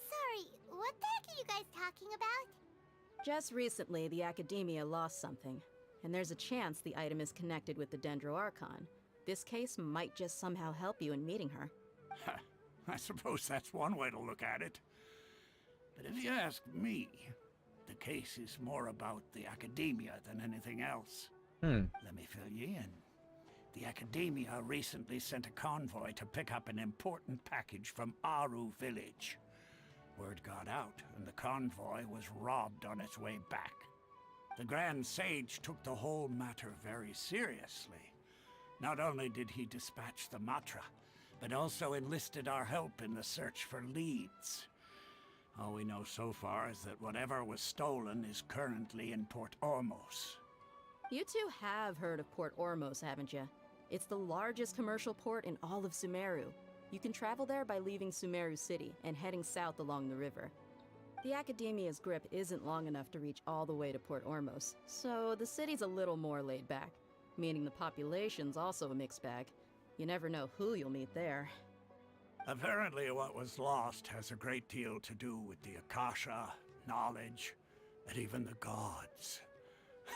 Sorry, what the heck are you guys talking about? Just recently, the Academia lost something, and there's a chance the item is connected with the Dendro Archon. This case might just somehow help you in meeting her. I suppose that's one way to look at it. But if you ask me, the case is more about the Academia than anything else. Let me fill you in. The Academia recently sent a convoy to pick up an important package from Aru village. Word got out, and the convoy was robbed on its way back. The Grand Sage took the whole matter very seriously. Not only did he dispatch the Matra, but also enlisted our help in the search for leads. All we know so far is that whatever was stolen is currently in Port Ormos. You two have heard of Port Ormos, haven't you? It's the largest commercial port in all of Sumeru. You can travel there by leaving Sumeru City and heading south along the river. The Academia's grip isn't long enough to reach all the way to Port Ormos, so the city's a little more laid back, meaning the population's also a mixed bag. You never know who you'll meet there. Apparently what was lost has a great deal to do with the Akasha, knowledge, and even the gods.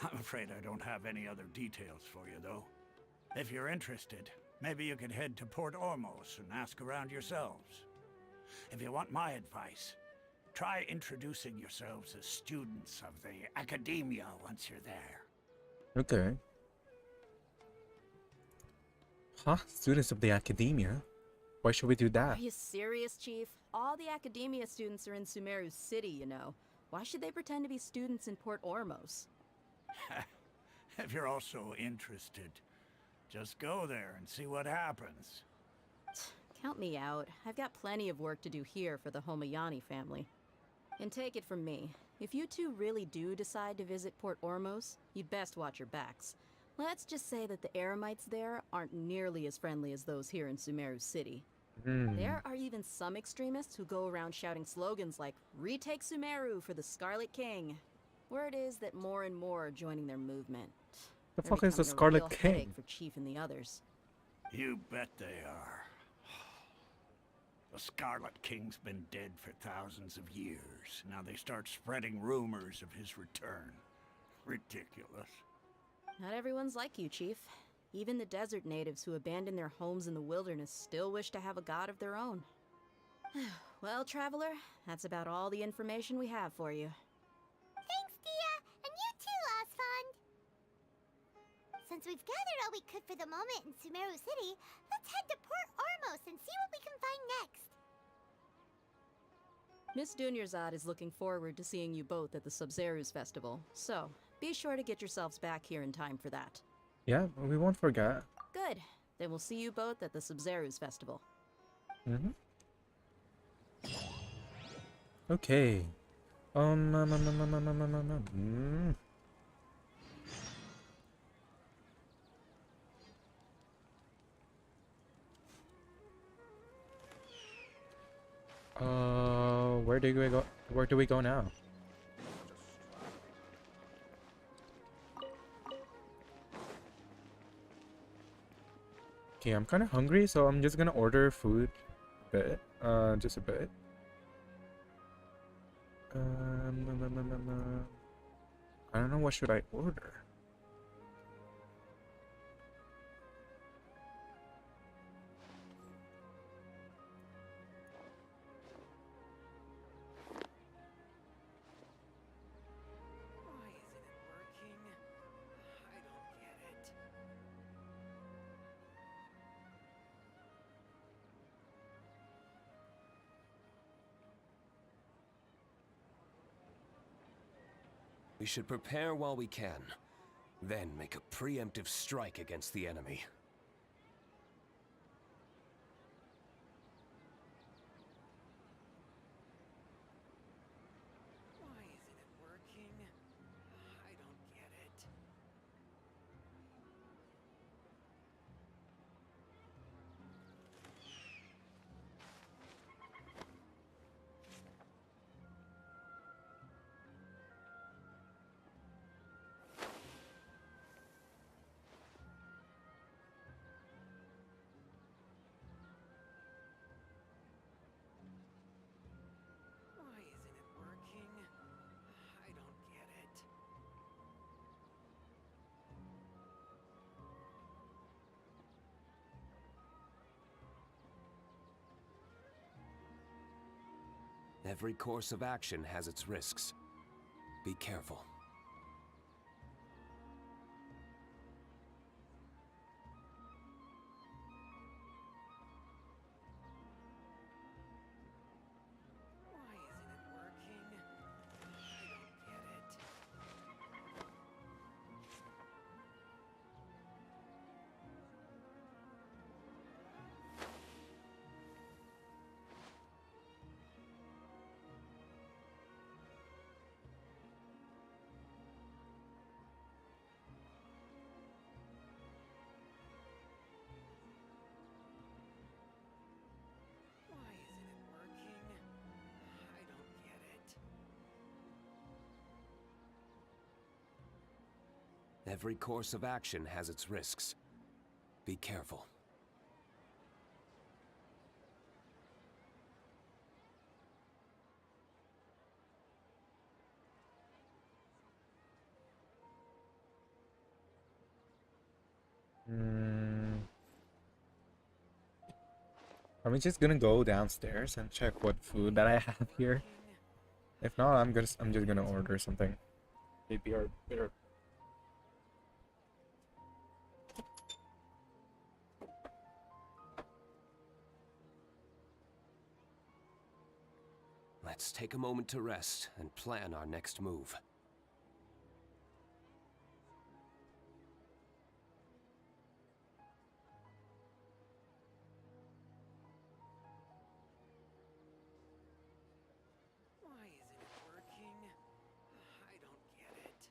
I'm afraid I don't have any other details for you, though. If you're interested, maybe you could head to Port Ormos and ask around yourselves. If you want my advice, try introducing yourselves as students of the Academia once you're there. Okay. Huh? Students of the Academia? Why should we do that? Are you serious, Chief? All the Academia students are in Sumeru City, you know. Why should they pretend to be students in Port Ormos? If you're also interested, just go there and see what happens. Count me out. I've got plenty of work to do here for the Homayani family. And take it from me, if you two really do decide to visit Port Ormos, you'd best watch your backs. Let's just say that the Eremites there aren't nearly as friendly as those here in Sumeru City. There are even some extremists who go around shouting slogans like, "Retake Sumeru for the Scarlet King." Word is that more and more are joining their movement. The They're fuck is the becoming a Scarlet real King? headache for Chief and the others. You bet they are. The Scarlet King's been dead for thousands of years. Now they start spreading rumors of his return. Ridiculous. Not everyone's like you, Chief. Even the desert natives who abandoned their homes in the wilderness still wish to have a god of their own. Well, Traveler, that's about all the information we have for you. Thanks, Dia! And you too, Osfond! Since we've gathered all we could for the moment in Sumeru City, let's head to Port Ormos and see what we can find next. Miss Dunyarzad is looking forward to seeing you both at the Sub-Zeru's festival, so be sure to get yourselves back here in time for that. Yeah, we won't forget. Good. Then we'll see you both at the Sub-Zeru's festival. Okay. Where do we go? Where do we go now? Okay, I'm kind of hungry, so I'm just gonna order food a bit. Just a bit. I don't know, what should I order? Why isn't it working? I don't get it. We should prepare while we can, then make a preemptive strike against the enemy. Why isn't it working? I don't get it. Every course of action has its risks. Be careful. Why isn't it working? I don't get it. Why isn't it working? I don't get it. Every course of action has its risks. Be careful. Are we just gonna go downstairs and check what food that I have here? If not, I'm just gonna order something. Maybe or bitter. Let's take a moment to rest and plan our next move. Why isn't it working? I don't get it.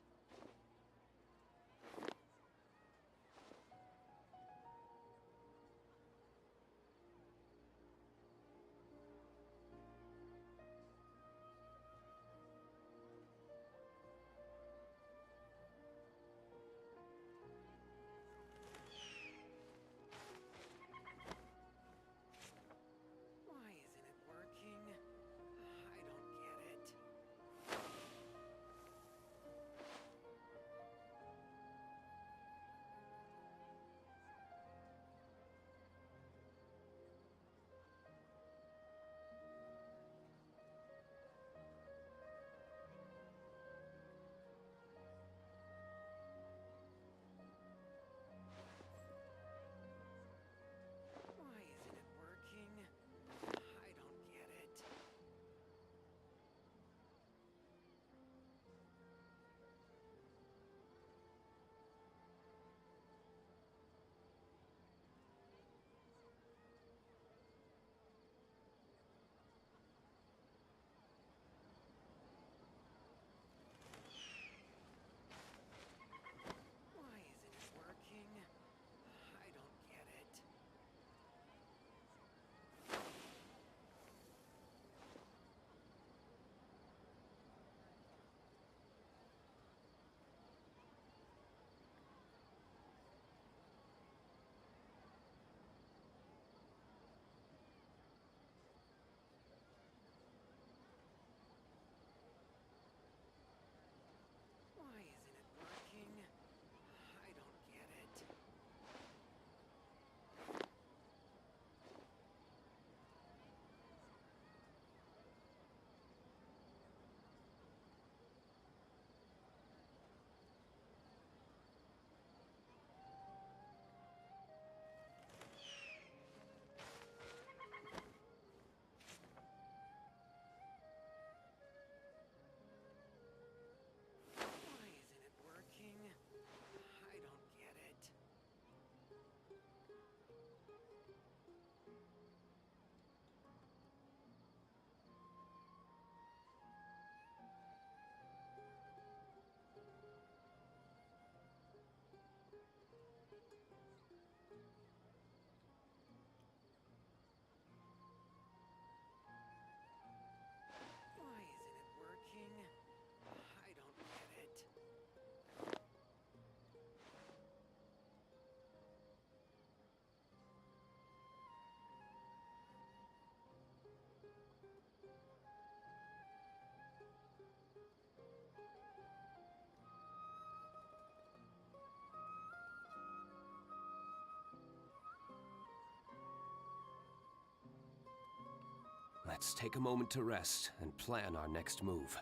Let's take a moment to rest and plan our next move.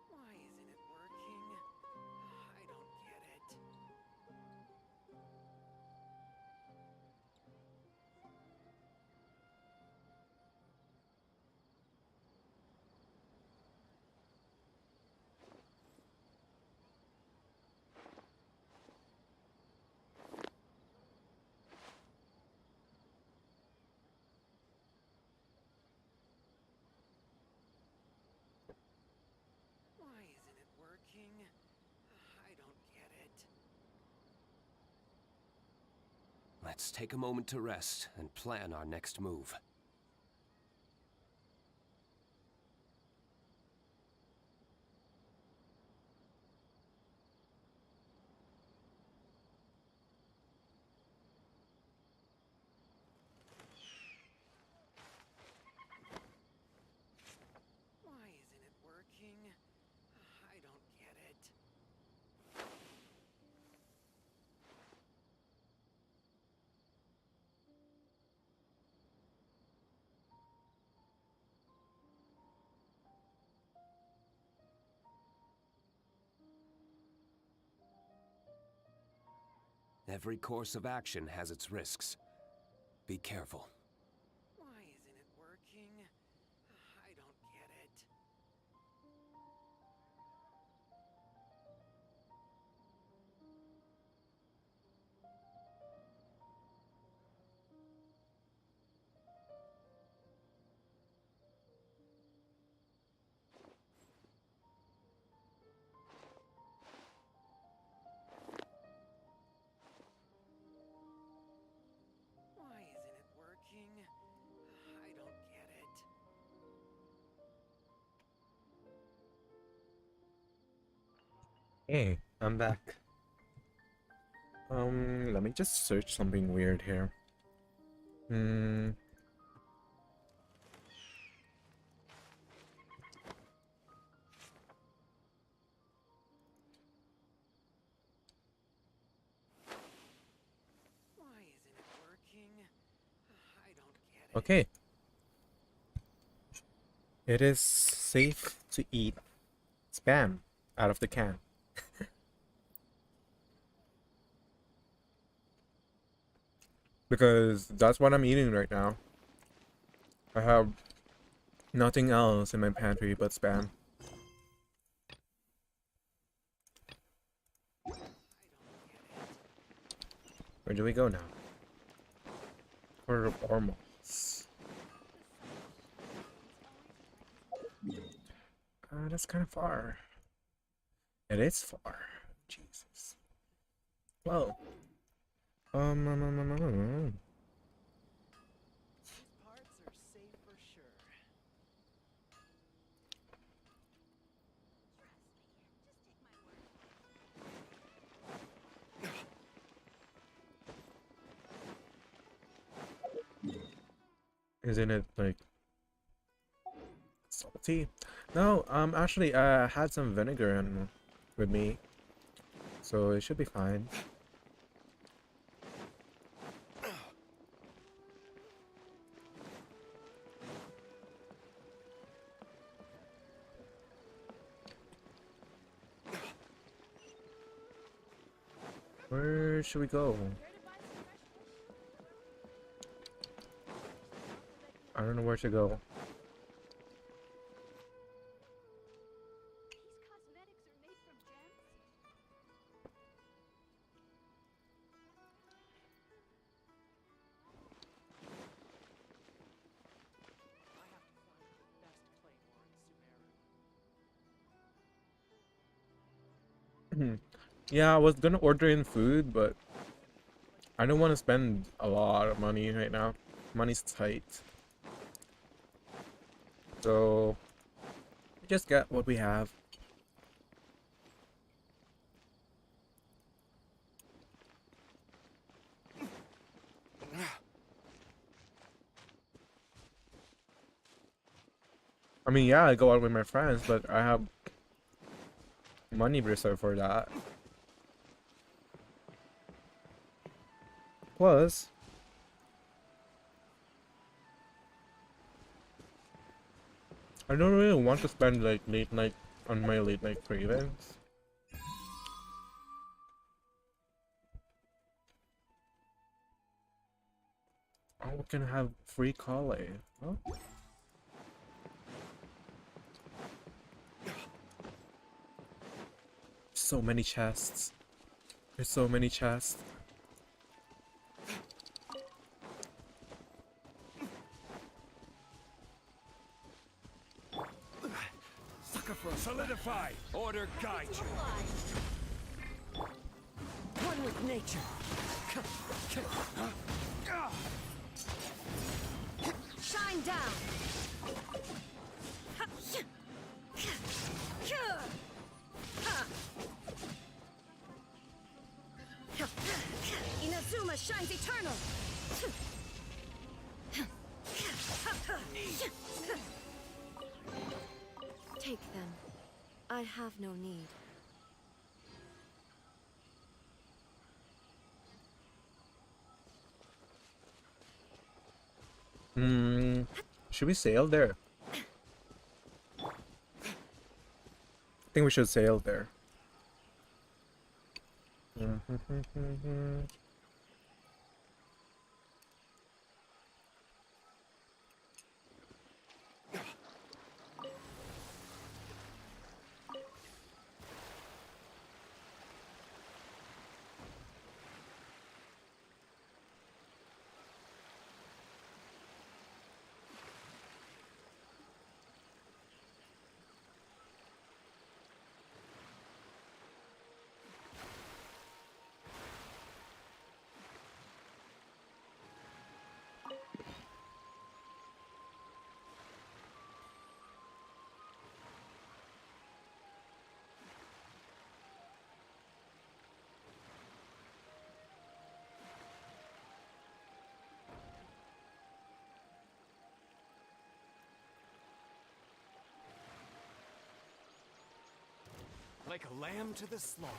Why isn't it working? I don't get it. Why isn't it working? I don't get it. Let's take a moment to rest and plan our next move. Why isn't it working? I don't get it. Every course of action has its risks. Be careful. Why isn't it working? I don't get it. Why isn't it working? I don't get it. Hey, I'm back. Let me just search something weird here. Why isn't it working? I don't get it. Okay. It is safe to eat spam out of the can. Because that's what I'm eating right now. I have nothing else in my pantry but spam. Where do we go now? Kuroo Tomura. That's kind of far. It is far. Jesus. Whoa. These parts are safe for sure. Isn't it like salty? No, actually I had some vinegar in with me. So it should be fine. Where should we go? I don't know where to go. Yeah, I was gonna order in food, but I don't want to spend a lot of money right now. Money's tight. So, we just get what we have. I mean, yeah, I go out with my friends, but I have money reserved for that. Plus, I don't really want to spend like late night on my late night cravings. Oh, we can have free Kale. Huh? So many chests. There's so many chests. Sucker for solidify. Order guide you. One with nature. Shine down. Inazuma shines eternal. Take them. I have no need. Should we sail there? I think we should sail there. Like a lamb to the slaughter.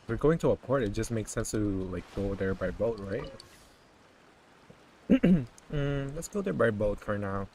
We're going to a port, it just makes sense to like go there by boat, right? Let's go there by boat for now.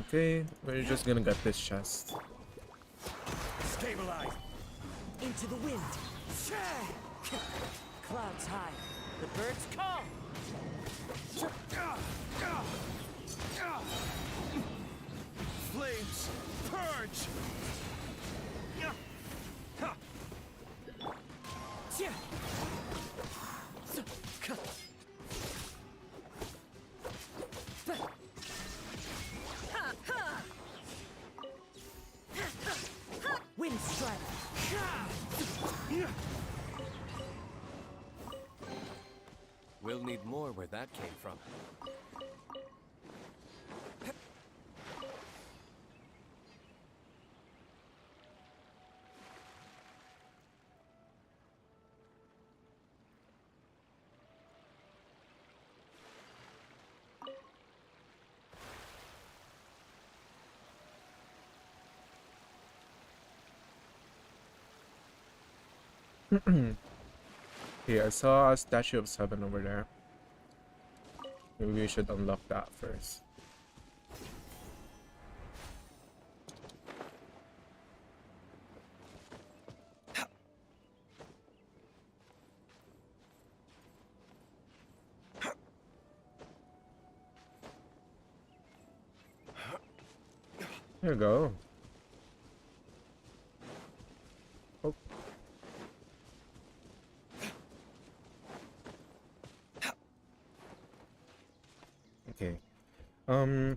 Okay, we're just gonna get this chest. Stabilize. Into the wind. Clouds high. The birds call. Flames purge. Wind strike. We'll need more where that came from. Here, I saw a statue of 7 over there. Maybe we should unlock that first. There you go. Oh. Um.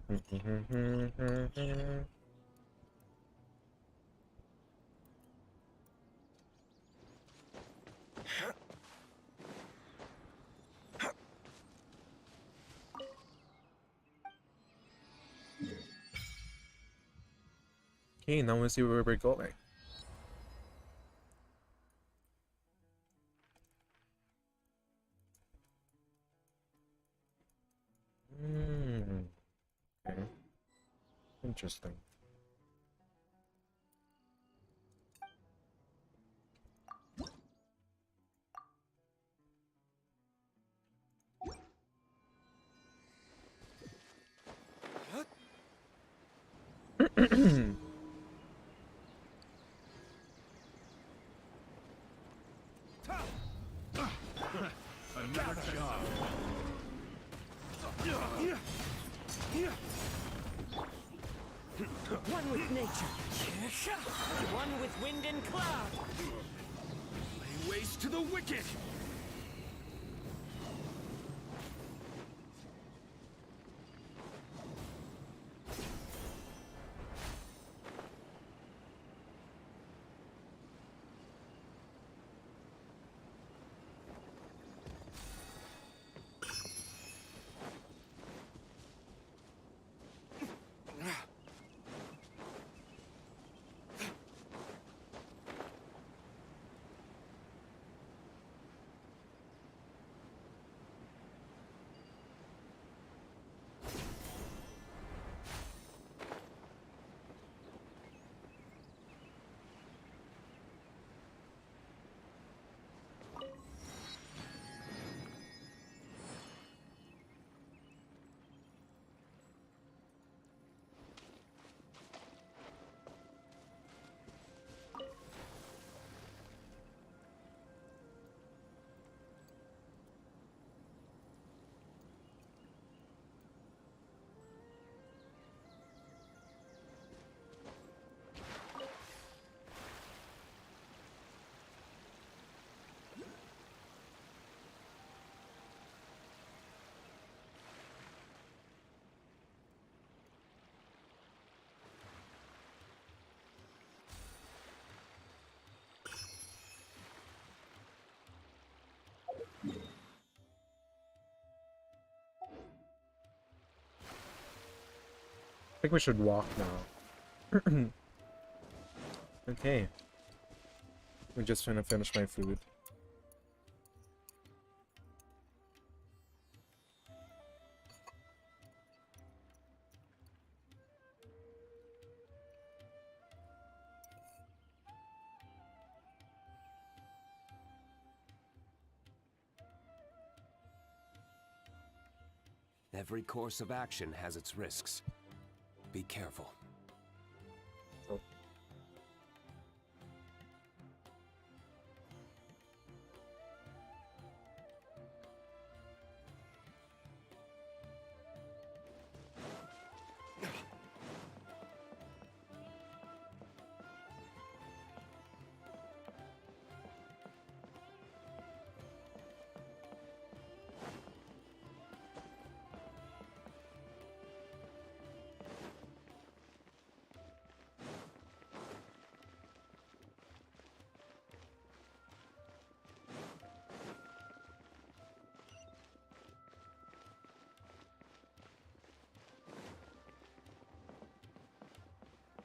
Okay, now we see where we're going. Okay. Interesting. Another job. One with nature. One with wind and cloud. Lay waste to the wicked. I think we should walk now. Okay. I'm just trying to finish my food. Every course of action has its risks. Be careful.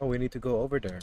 Oh, we need to go over there.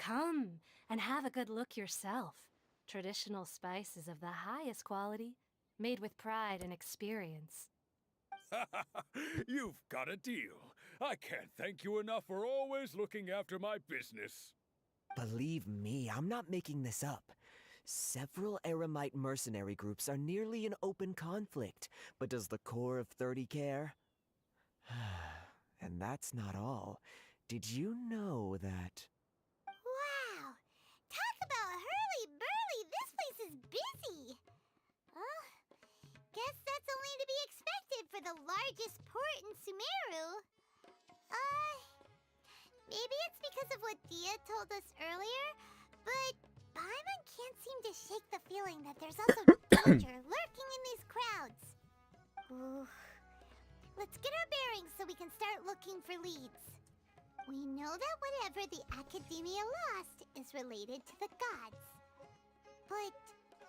Come and have a good look yourself. Traditional spices of the highest quality, made with pride and experience. You've got a deal. I can't thank you enough for always looking after my business. Believe me, I'm not making this up. Several Eremite mercenary groups are nearly in open conflict, but does the core of 30 care? And that's not all. Did you know that... Wow! Talk about hurly-burly! This place is busy! Guess that's only to be expected for the largest port in Sumeru. Maybe it's because of what Dia told us earlier, but Paimon can't seem to shake the feeling that there's also danger lurking in these crowds. Ooh. Let's get our bearings so we can start looking for leads. We know that whatever the Academia lost is related to the gods. But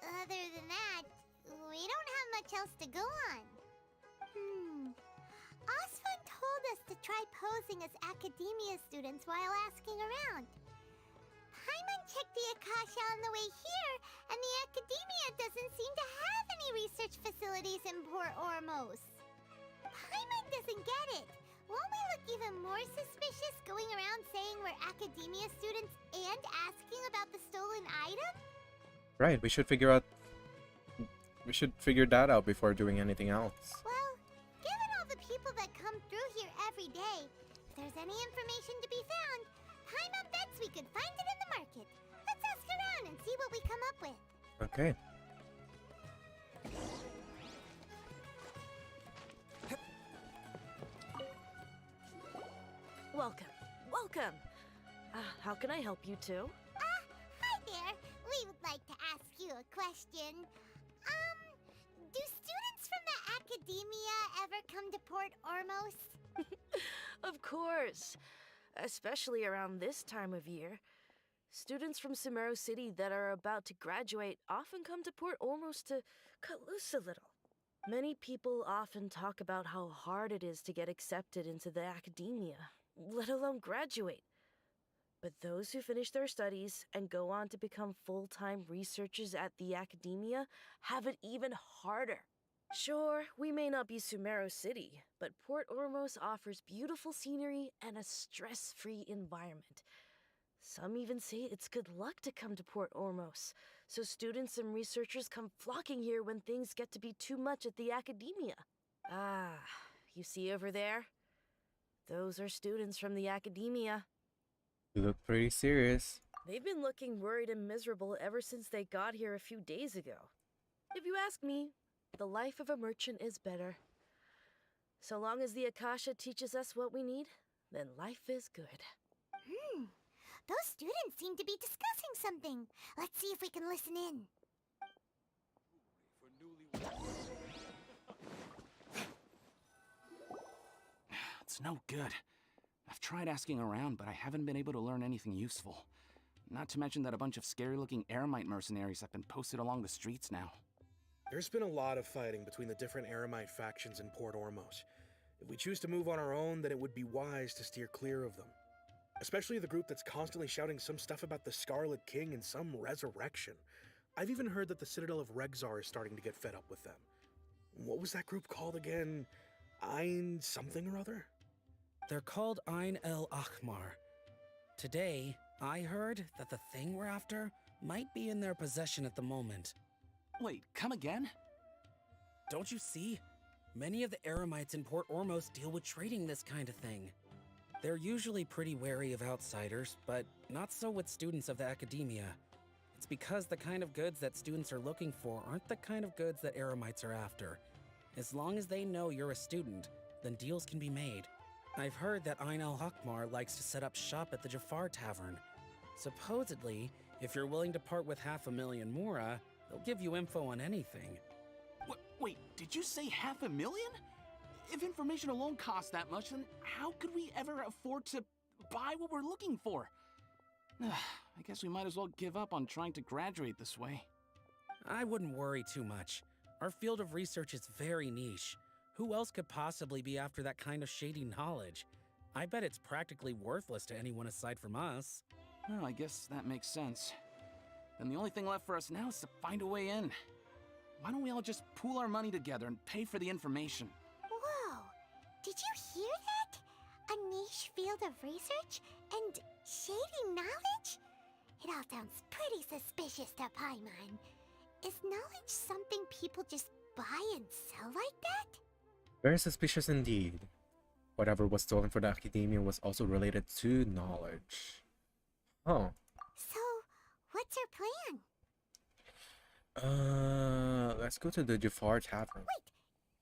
other than that, we don't have much else to go on. Osfun told us to try posing as Academia students while asking around. Paimon checked the Akasha on the way here, and the Academia doesn't seem to have any research facilities in Port Ormos. Paimon doesn't get it. Won't we look even more suspicious going around saying we're Academia students and asking about the stolen item? Right, we should figure that out before doing anything else. Well, given all the people that come through here every day, if there's any information to be found, Paimon bets we could find it in the market. Let's ask around and see what we come up with. Okay. Welcome. Welcome. How can I help you two? Hi there. We would like to ask you a question. Do students from the Academia ever come to Port Ormos? Of course. Especially around this time of year. Students from Sumeru City that are about to graduate often come to Port Ormos to cut loose a little. Many people often talk about how hard it is to get accepted into the Academia, let alone graduate. But those who finish their studies and go on to become full-time researchers at the Academia have it even harder. Sure, we may not be Sumeru City, but Port Ormos offers beautiful scenery and a stress-free environment. Some even say it's good luck to come to Port Ormos, so students and researchers come flocking here when things get to be too much at the Academia. You see over there? Those are students from the Academia. You look pretty serious. They've been looking worried and miserable ever since they got here a few days ago. If you ask me, the life of a merchant is better. So long as the Akasha teaches us what we need, then life is good. Those students seem to be discussing something. Let's see if we can listen in. It's no good. I've tried asking around, but I haven't been able to learn anything useful. Not to mention that a bunch of scary-looking Eremite mercenaries have been posted along the streets now. There's been a lot of fighting between the different Eremite factions in Port Ormos. If we choose to move on our own, then it would be wise to steer clear of them. Especially the group that's constantly shouting some stuff about the Scarlet King and some resurrection. I've even heard that the Citadel of Regzar is starting to get fed up with them. What was that group called again? Ein something or other? They're called Ein El Akhmar. Today, I heard that the thing we're after might be in their possession at the moment. Wait, come again? Don't you see? Many of the Eremites in Port Ormos deal with trading this kind of thing. They're usually pretty wary of outsiders, but not so with students of the Academia. It's because the kind of goods that students are looking for aren't the kind of goods that Eremites are after. As long as they know you're a student, then deals can be made. I've heard that Ein El Hakmar likes to set up shop at the Jafar Tavern. Supposedly, if you're willing to part with 500,000 Mora, they'll give you info on anything. Wait, did you say 500,000? If information alone costs that much, then how could we ever afford to buy what we're looking for? I guess we might as well give up on trying to graduate this way. I wouldn't worry too much. Our field of research is very niche. Who else could possibly be after that kind of shady knowledge? I bet it's practically worthless to anyone aside from us. Well, I guess that makes sense. Then the only thing left for us now is to find a way in. Why don't we all just pool our money together and pay for the information? Whoa! Did you hear that? A niche field of research and shady knowledge? It all sounds pretty suspicious to Paimon. Is knowledge something people just buy and sell like that? Very suspicious indeed. Whatever was stolen for the academia was also related to knowledge. Oh. So, what's our plan? Let's go to the Jafar Tavern. Wait!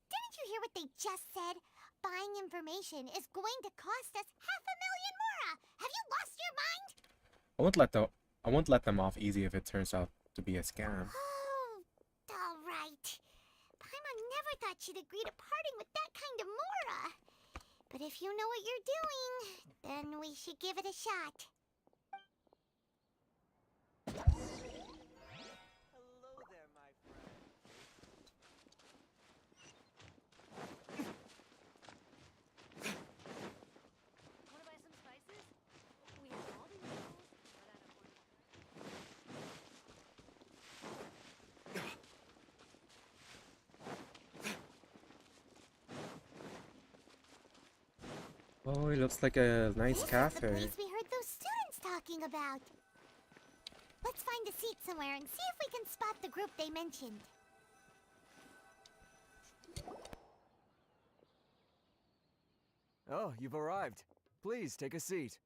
Didn't you hear what they just said? Buying information is going to cost us 500,000 mora! Have you lost your mind? I won't let them off easy if it turns out to be a scam. Oh, alright. Paimon never thought she'd agree to parting with that kind of mora. But if you know what you're doing, then we should give it a shot. Hello there, my friend. Want to buy some spices? We have all the usuals, but at a point. Oh, it looks like a nice This cafe. is the place we heard those students talking about. Let's find a seat somewhere and see if we can spot the group they mentioned. Oh, you've arrived. Please take a seat.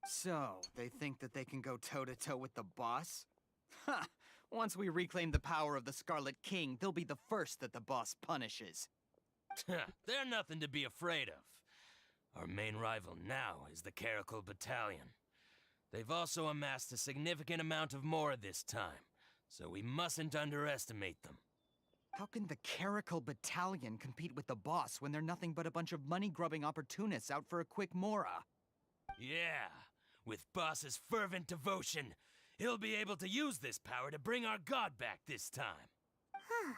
So, they think that they can go toe-to-toe with the boss? Ha! Once we reclaim the power of the Scarlet King, they'll be the first that the boss punishes. They're nothing to be afraid of. Our main rival now is the Caracal Battalion. They've also amassed a significant amount of Mora this time, so we mustn't underestimate them. How can the Caracal Battalion compete with the boss when they're nothing but a bunch of money-grubbing opportunists out for a quick Mora? Yeah, with Boss's fervent devotion, he'll be able to use this power to bring our god back this time. Huh.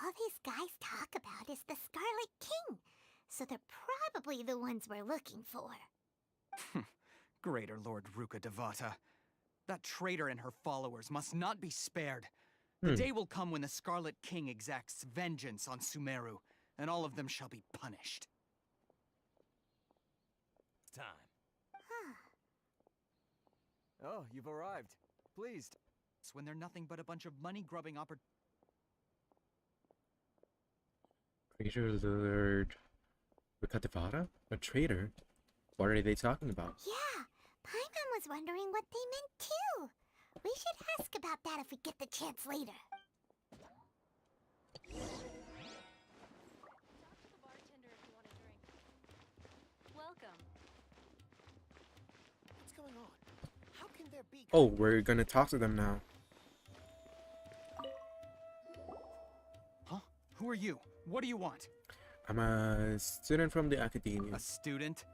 All these guys talk about is the Scarlet King, so they're probably the ones we're looking for. Greater Lord Ruka Devata. That traitor and her followers must not be spared. The day will come when the Scarlet King exacts vengeance on Sumeru, and all of them shall be punished. Time. Oh, you've arrived. Please. It's when they're nothing but a bunch of money-grubbing Greater Lord Rukatavata? A traitor? What are they talking about? Yeah, Paimon was wondering what they meant too. We should ask about that if we get the chance later. Talk to the bartender if you want a drink. Welcome. What's going on? How can there be... Oh, we're gonna talk to them now. Huh? Who are you? What do you want? I'm a student from the academia. A student?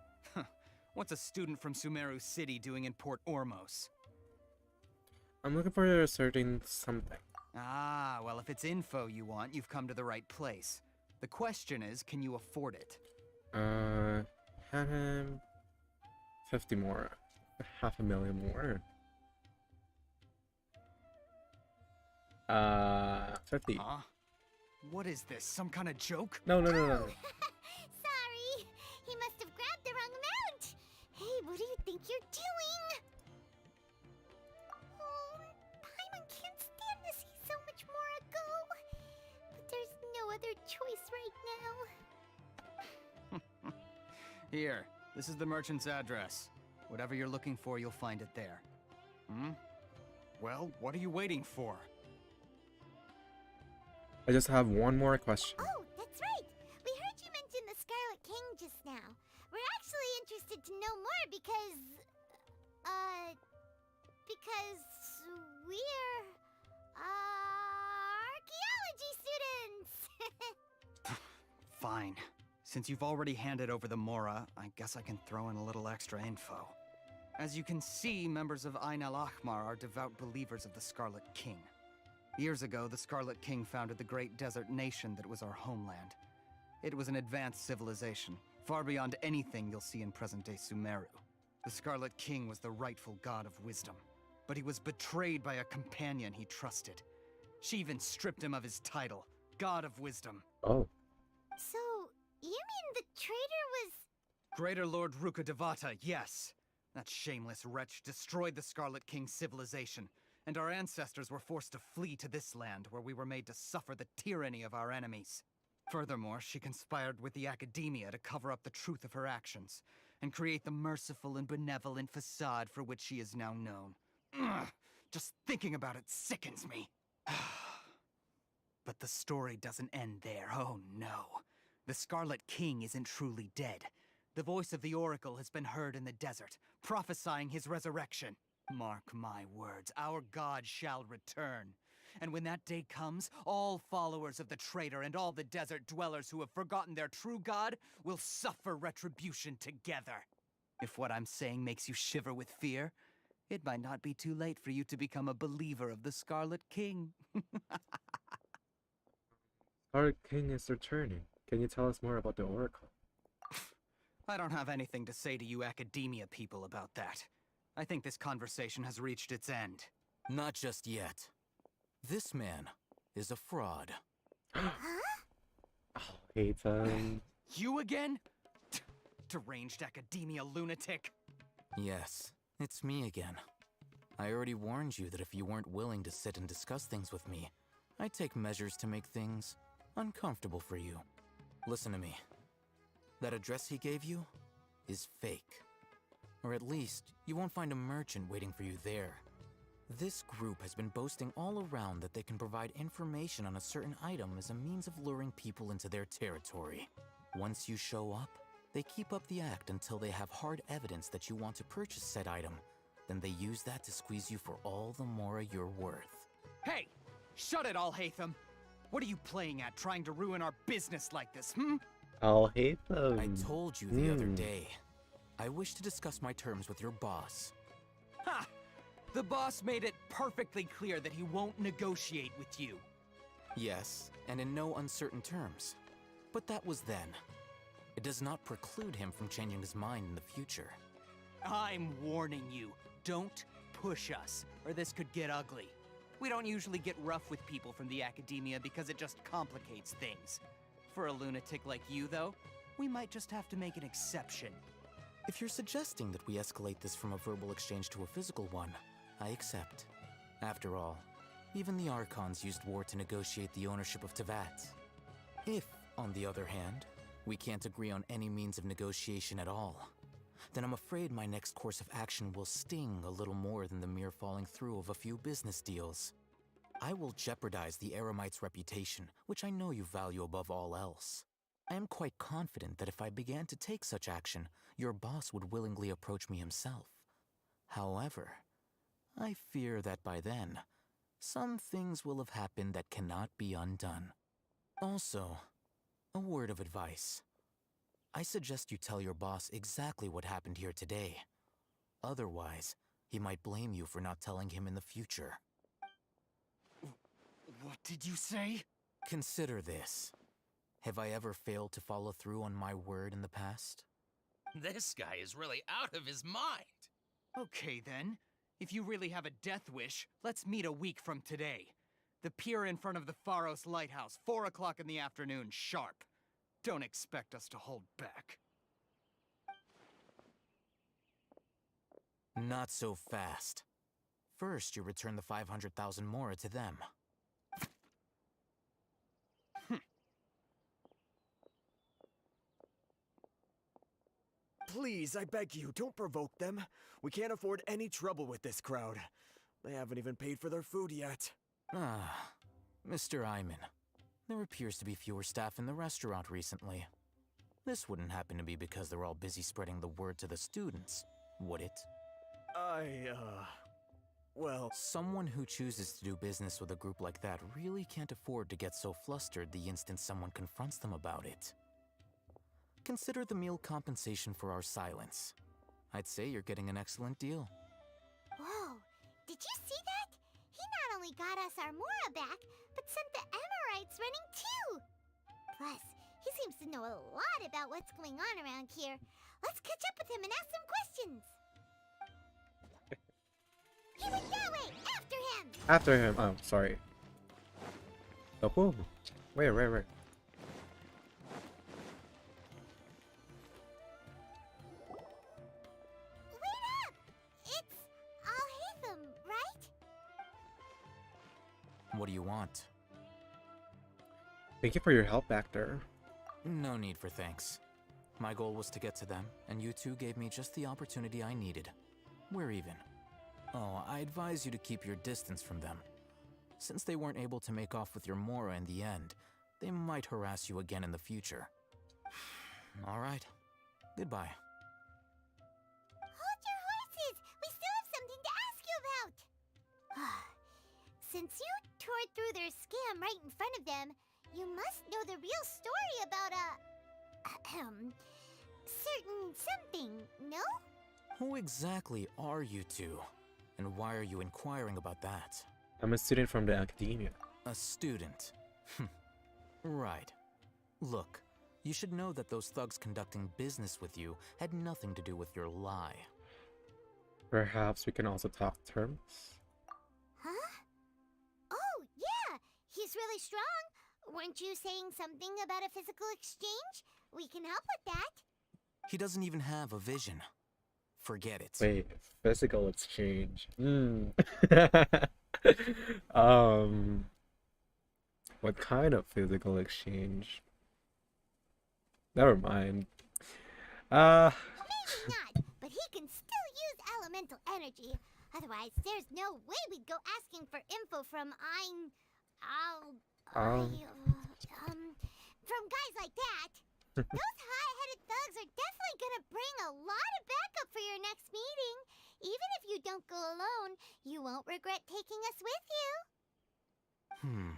What's a student from Sumeru City doing in Port Ormos? I'm looking for a certain something. Ah, well, if it's info you want, you've come to the right place. The question is, can you afford it? Had him 50 more. 500,000 more. 50. Huh? What is this? Some kind of joke? No. Sorry, he must have grabbed the wrong amount. Hey, what do you think you're doing? Oh, Paimon can't stand to see so much more go. But there's no other choice right now. Here, this is the merchant's address. Whatever you're looking for, you'll find it there. Well, what are you waiting for? I just have one more question. Oh, that's right. We heard you mention the Scarlet King just now. We're actually interested to know more because we're archaeology students. Fine. Since you've already handed over the Mora, I guess I can throw in a little extra info. As you can see, members of Ain al-Ahmar are devout believers of the Scarlet King. Years ago, the Scarlet King founded the great desert nation that was our homeland. It was an advanced civilization, far beyond anything you'll see in present-day Sumeru. The Scarlet King was the rightful god of wisdom, but he was betrayed by a companion he trusted. She even stripped him of his title, God of Wisdom. Oh. So, you mean the traitor was... Greater Lord Rukkhadevata, yes. That shameless wretch destroyed the Scarlet King's civilization, and our ancestors were forced to flee to this land where we were made to suffer the tyranny of our enemies. Furthermore, she conspired with the Academia to cover up the truth of her actions, and create the merciful and benevolent facade for which she is now known. Ugh, just thinking about it sickens me. But the story doesn't end there, oh no. The Scarlet King isn't truly dead. The voice of the Oracle has been heard in the desert, prophesying his resurrection. Mark my words, our god shall return. And when that day comes, all followers of the traitor and all the desert dwellers who have forgotten their true god will suffer retribution together. If what I'm saying makes you shiver with fear, it might not be too late for you to become a believer of the Scarlet King. Scarlet King is returning. Can you tell us more about the Oracle? I don't have anything to say to you Academia people about that. I think this conversation has reached its end. Not just yet. This man is a fraud. Oh, hate them. You again? Deranged Academia lunatic. Yes, it's me again. I already warned you that if you weren't willing to sit and discuss things with me, I'd take measures to make things uncomfortable for you. Listen to me. That address he gave you is fake. Or at least, you won't find a merchant waiting for you there. This group has been boasting all around that they can provide information on a certain item as a means of luring people into their territory. Once you show up, they keep up the act until they have hard evidence that you want to purchase said item. Then they use that to squeeze you for all the mora you're worth. Hey! Shut it, Al-Haytham! What are you playing at, trying to ruin our business like this, hmm? I'll hate them. I told you the other day. I wish to discuss my terms with your boss. Ha! The boss made it perfectly clear that he won't negotiate with you. Yes, and in no uncertain terms. But that was then. It does not preclude him from changing his mind in the future. I'm warning you, don't push us, or this could get ugly. We don't usually get rough with people from the Academia because it just complicates things. For a lunatic like you, though, we might just have to make an exception. If you're suggesting that we escalate this from a verbal exchange to a physical one, I accept. After all, even the Archons used war to negotiate the ownership of Teyvat. If, on the other hand, we can't agree on any means of negotiation at all, then I'm afraid my next course of action will sting a little more than the mere falling through of a few business deals. I will jeopardize the Eremite's reputation, which I know you value above all else. I am quite confident that if I began to take such action, your boss would willingly approach me himself. However, I fear that by then, some things will have happened that cannot be undone. Also, a word of advice. I suggest you tell your boss exactly what happened here today. Otherwise, he might blame you for not telling him in the future. What did you say? Consider this. Have I ever failed to follow through on my word in the past? This guy is really out of his mind. Okay then. If you really have a death wish, let's meet a week from today. The pier in front of the Pharos Lighthouse, 4 o'clock in the afternoon, sharp. Don't expect us to hold back. Not so fast. First, you return the 500,000 mora to them. Please, I beg you, don't provoke them. We can't afford any trouble with this crowd. They haven't even paid for their food yet. Ah, Mr. Iman. There appears to be fewer staff in the restaurant recently. This wouldn't happen to be because they're all busy spreading the word to the students, would it? Well... Someone who chooses to do business with a group like that really can't afford to get so flustered the instant someone confronts them about it. Consider the meal compensation for our silence. I'd say you're getting an excellent deal. Whoa, did you see that? He not only got us our Mora back, but sent the Emirites running too! Plus, he seems to know a lot about what's going on around here. Let's catch up with him and ask some questions! He went that way! After him! After him. Oh, sorry. Oh, whoa. Wait. Wait up! It's Al-Haytham, right? What do you want? Thank you for your help back there. No need for thanks. My goal was to get to them, and you two gave me just the opportunity I needed. We're even. Oh, I advise you to keep your distance from them. Since they weren't able to make off with your Mora in the end, they might harass you again in the future. Alright. Goodbye. Hold your horses! We still have something to ask you about! Since you tore through their scam right in front of them, you must know the real story about certain something, no? Who exactly are you two? And why are you inquiring about that? I'm a student from the academia. A student? Right. Look, you should know that those thugs conducting business with you had nothing to do with your lie. Perhaps we can also talk terms? Huh? Oh, yeah! He's really strong! Weren't you saying something about a physical exchange? We can help with that. He doesn't even have a vision. Forget it. Wait, physical exchange. What kind of physical exchange? Never mind. Maybe not, but he can still use elemental energy. Otherwise, there's no way we'd go asking for info from from guys like that. Those high-headed thugs are definitely gonna bring a lot of backup for your next meeting. Even if you don't go alone, you won't regret taking us with you.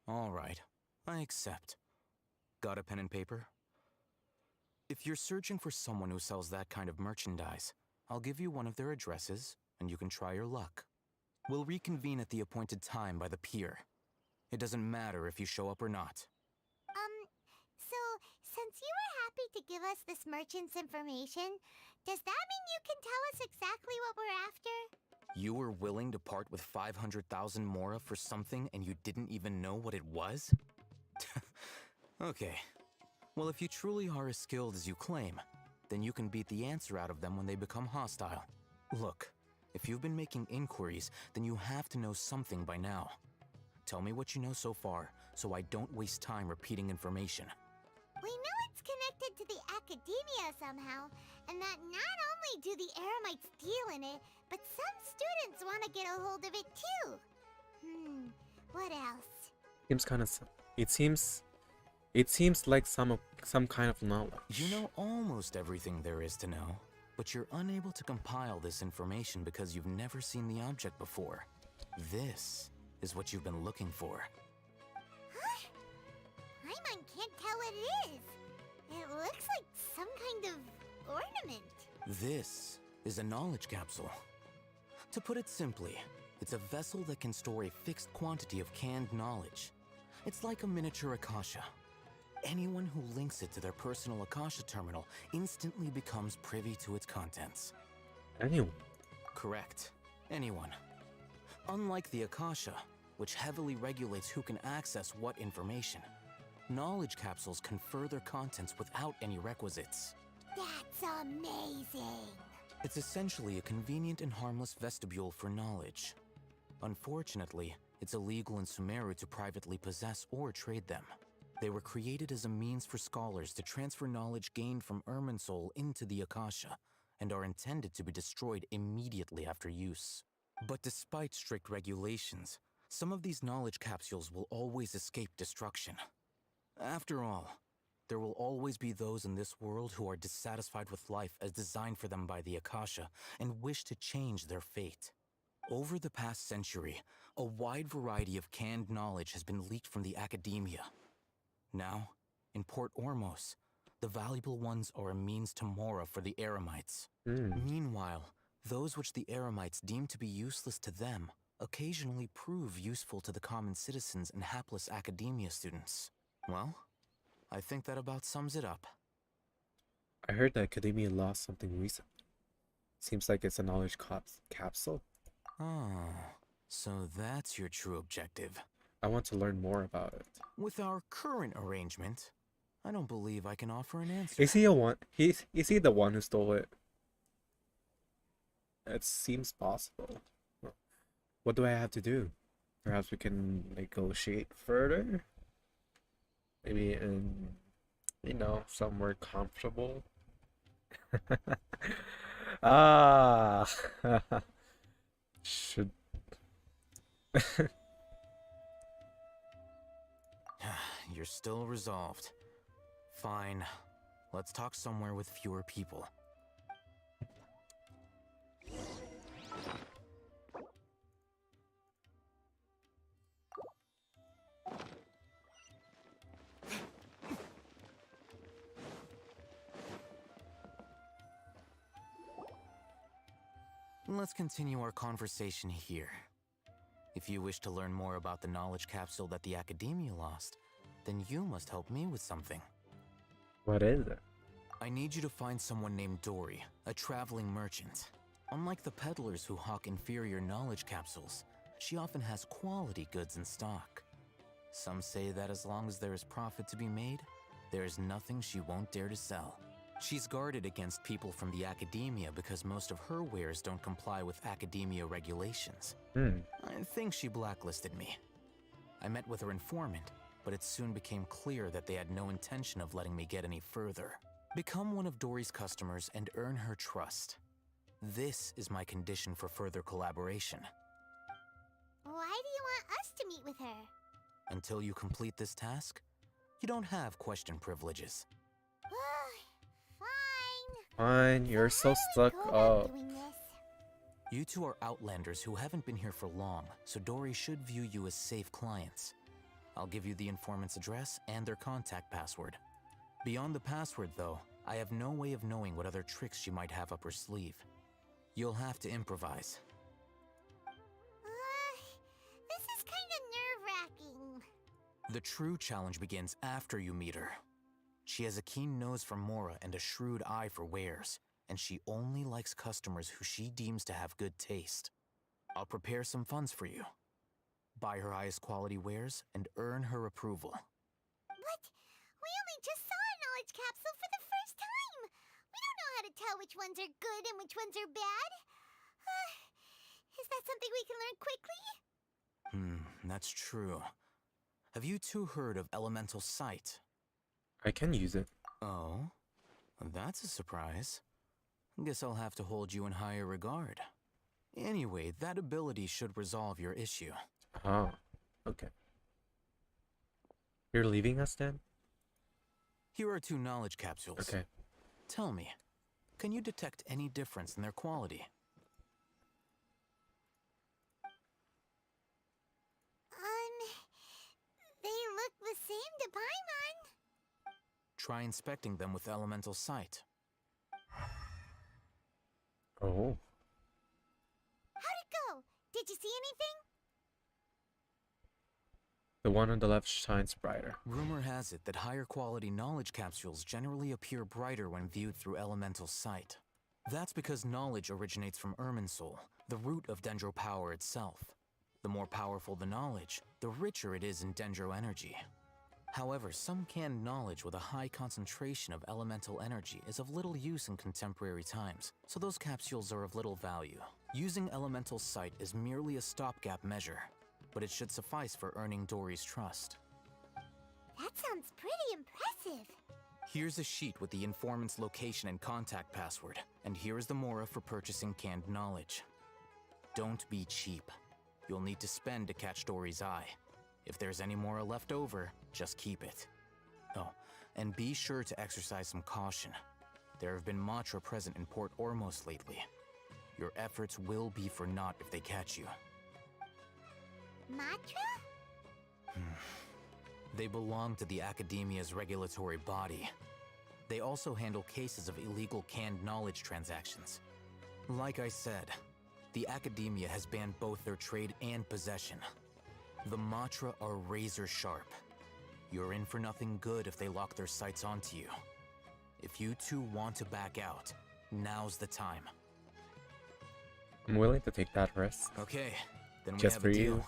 Alright, I accept. Got a pen and paper? If you're searching for someone who sells that kind of merchandise, I'll give you one of their addresses, and you can try your luck. We'll reconvene at the appointed time by the pier. It doesn't matter if you show up or not. So, since you were happy to give us this merchant's information, does that mean you can tell us exactly what we're after? You were willing to part with 500,000 Mora for something and you didn't even know what it was? Okay. Well, if you truly are as skilled as you claim, then you can beat the answer out of them when they become hostile. Look, if you've been making inquiries, then you have to know something by now. Tell me what you know so far, so I don't waste time repeating information. We know it's connected to the academia somehow, and that not only do the Eremites deal in it, but some students want to get a hold of it too. What else? Seems kind of. It seems like some kind of knowledge. You know almost everything there is to know, but you're unable to compile this information because you've never seen the object before. This is what you've been looking for. Huh? Paimon can't tell what it is. It looks like some kind of ornament. This is a knowledge capsule. To put it simply, it's a vessel that can store a fixed quantity of canned knowledge. It's like a miniature Akasha. Anyone who links it to their personal Akasha terminal instantly becomes privy to its contents. Anyone? Correct. Anyone. Unlike the Akasha, which heavily regulates who can access what information, knowledge capsules confer their contents without any requisites. That's amazing! It's essentially a convenient and harmless vestibule for knowledge. Unfortunately, it's illegal in Sumeru to privately possess or trade them. They were created as a means for scholars to transfer knowledge gained from Irminsul into the Akasha, and are intended to be destroyed immediately after use. But despite strict regulations, some of these knowledge capsules will always escape destruction. After all, there will always be those in this world who are dissatisfied with life as designed for them by the Akasha and wish to change their fate. Over the past century, a wide variety of canned knowledge has been leaked from the academia. Now, in Port Ormos, the valuable ones are a means to Mora for the Eremites. Meanwhile, those which the Eremites deem to be useless to them occasionally prove useful to the common citizens and hapless academia students. Well, I think that about sums it up. I heard the Academia lost something recent. Seems like it's a knowledge capsule. Oh, so that's your true objective. I want to learn more about it. With our current arrangement, I don't believe I can offer an answer. Is he is he the one who stole it? It seems possible. What do I have to do? Perhaps we can negotiate further? Maybe in, you know, somewhere comfortable? Ah! Should... You're still resolved. Fine. Let's talk somewhere with fewer people. Let's continue our conversation here. If you wish to learn more about the knowledge capsule that the Academia lost, then you must help me with something. What is it? I need you to find someone named Dory, a traveling merchant. Unlike the peddlers who hawk inferior knowledge capsules, she often has quality goods in stock. Some say that as long as there is profit to be made, there is nothing she won't dare to sell. She's guarded against people from the Academia because most of her wares don't comply with Academia regulations. I think she blacklisted me. I met with her informant, but it soon became clear that they had no intention of letting me get any further. Become one of Dory's customers and earn her trust. This is my condition for further collaboration. Why do you want us to meet with her? Until you complete this task, you don't have question privileges. Fine, you're so stuck up. You two are outlanders who haven't been here for long, so Dory should view you as safe clients. I'll give you the informant's address and their contact password. Beyond the password, though, I have no way of knowing what other tricks she might have up her sleeve. You'll have to improvise. This is kind of nerve-wracking. The true challenge begins after you meet her. She has a keen nose for Mora and a shrewd eye for wares, and she only likes customers who she deems to have good taste. I'll prepare some funds for you. Buy her highest quality wares and earn her approval. What? We only just saw a knowledge capsule for the first time! We don't know how to tell which ones are good and which ones are bad. Is that something we can learn quickly? That's true. Have you two heard of elemental sight? I can use it. Oh? That's a surprise. Guess I'll have to hold you in higher regard. Anyway, that ability should resolve your issue. Oh, okay. You're leaving us then? Here are 2 knowledge capsules. Okay. Tell me, can you detect any difference in their quality? They look the same to Paimon. Try inspecting them with elemental sight. Oh. How'd it go? Did you see anything? The one on the left shines brighter. Rumor has it that higher quality knowledge capsules generally appear brighter when viewed through elemental sight. That's because knowledge originates from Irminsul, the root of Dendro power itself. The more powerful the knowledge, the richer it is in Dendro energy. However, some canned knowledge with a high concentration of elemental energy is of little use in contemporary times, so those capsules are of little value. Using elemental sight is merely a stopgap measure, but it should suffice for earning Dory's trust. That sounds pretty impressive. Here's a sheet with the informant's location and contact password, and here is the Mora for purchasing canned knowledge. Don't be cheap. You'll need to spend to catch Dory's eye. If there's any Mora left over, just keep it. Oh, and be sure to exercise some caution. There have been Matra present in Port Ormos lately. Your efforts will be for naught if they catch you. Matra? They belong to the Academia's regulatory body. They also handle cases of illegal canned knowledge transactions. Like I said, the Academia has banned both their trade and possession. The Matra are razor sharp. You're in for nothing good if they lock their sights onto you. If you two want to back out, now's the time. I'm willing to take that risk. Okay, then we Just have for a you. deal.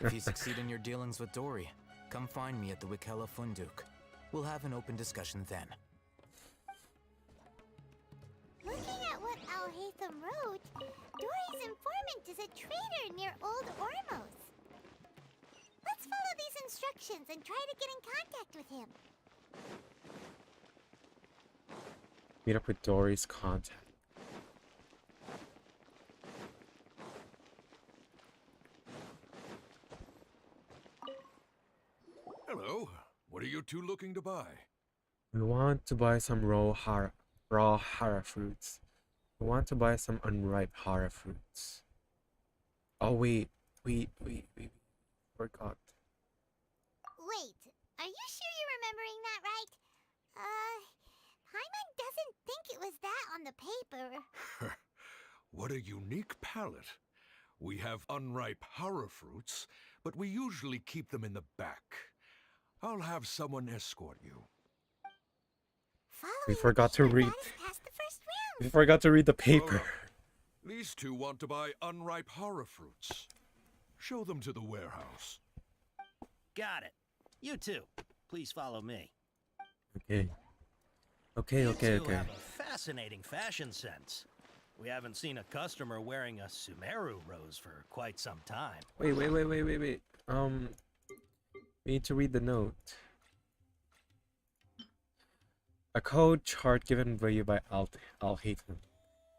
If you succeed in your dealings with Dory, come find me at the Wikella Funduk. We'll have an open discussion then. Looking at what Alhaitham wrote, Dory's informant is a traitor near Old Ormos. Let's follow these instructions and try to get in contact with him. Meet up with Dory's contact. Hello. What are you two looking to buy? We want to buy some raw hara fruits. We want to buy some unripe hara fruits. Oh wait. Forgot. Wait, are you sure you're remembering that right? Hyman doesn't think it was that on the paper. What a unique palate. We have unripe hara fruits, but we usually keep them in the back. I'll have someone escort you. We forgot to read. We forgot to read the paper. These two want to buy unripe hara fruits. Show them to the warehouse. Got it. You two, please follow me. Okay. Okay. You two have a fascinating fashion sense. We haven't seen a customer wearing a Sumeru rose for quite some time. Wait. We need to read the note. A code chart given you by Alhaitham.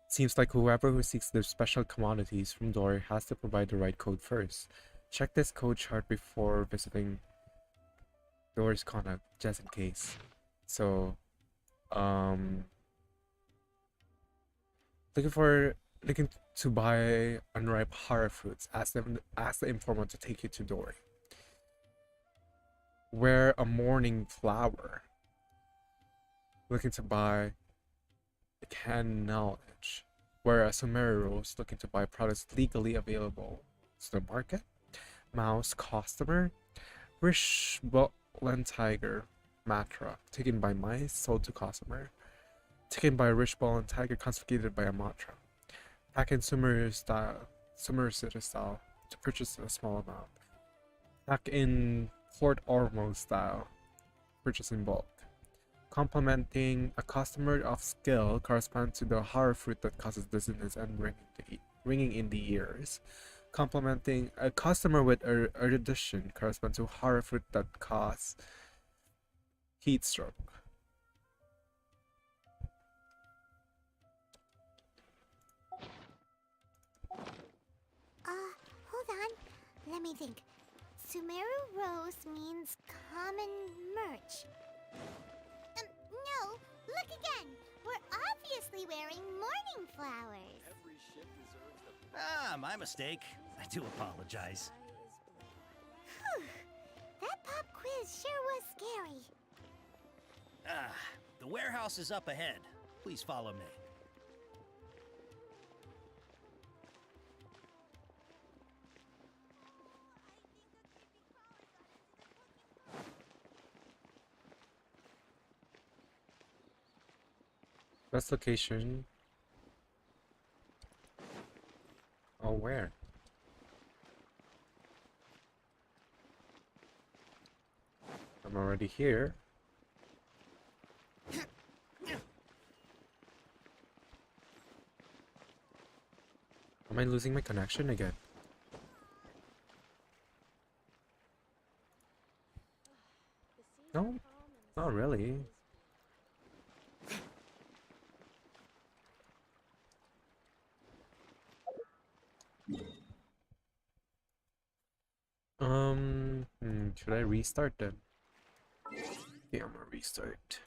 Seems like whoever who seeks the special commodities from Dory has to provide the right code first. Check this code chart before visiting Dory's contact, just in case. So, looking to buy unripe hara fruits. Ask the informant to take you to Dory. Wear a morning flower. Looking to buy a canned knowledge. Wear a Sumeru rose. Looking to buy products legally available to the market. Mouse customer. Rich and tiger matra. Taken by mice, sold to customer. Taken by rich ball and tiger, confiscated by a matra. Pack in Sumeru city style to purchase a small amount. Pack in Port Ormo style, purchase in bulk. Complimenting a customer of skill corresponds to the hara fruit that causes dizziness and ringing in the ears. Complimenting a customer with erudition corresponds to hara fruit that causes heat stroke. Hold on. Let me think. Sumeru rose means common merch. No, look again. We're obviously wearing morning flowers. Every ship deserves the... Ah, my mistake. I do apologize. Whew. That pop quiz sure was scary. Ah, the warehouse is up ahead. Please follow me. Best location. Oh, where? I'm already here. Am I losing my connection again? No, not really. Should I restart then? Yeah, I'm gonna restart.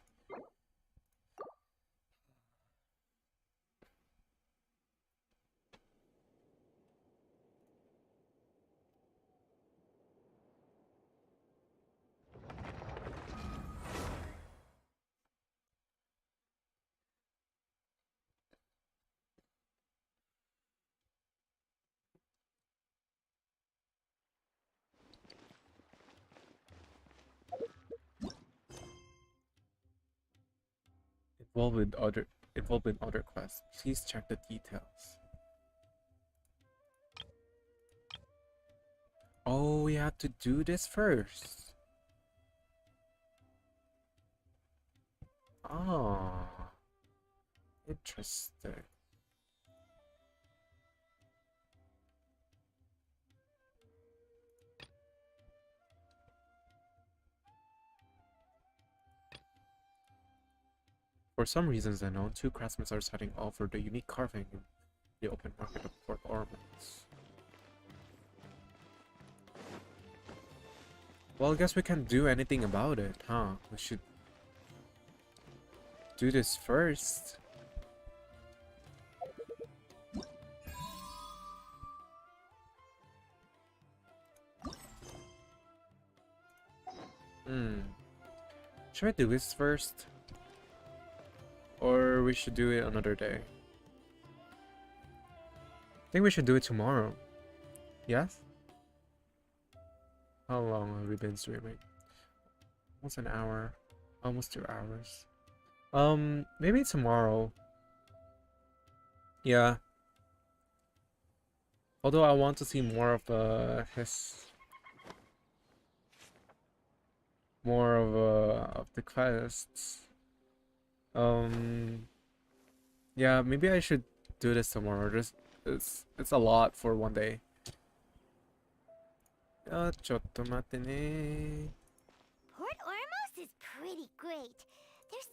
involved in other quests. Please check the details. Oh, we have to do this first. Ah, interesting. For some reasons unknown, two craftsmen are setting off for the unique carving in the open market of Port Ormond. Well, I guess we can't do anything about it, huh? We should do this first. Should I do this first? Or we should do it another day? I think we should do it tomorrow. Yes? How long have we been streaming? Almost an hour. Almost 2 hours. Maybe tomorrow. Yeah. Although I want to see more of of the quests. Yeah, maybe I should do this tomorrow. Just it's a lot for one day. ちょっと待ってね. Port Ormos is pretty great. They're so.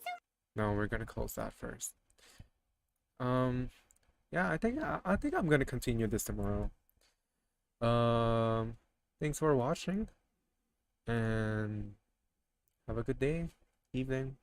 No, we're gonna close that first. Yeah, I think I'm gonna continue this tomorrow. Thanks for watching, and have a good day, evening.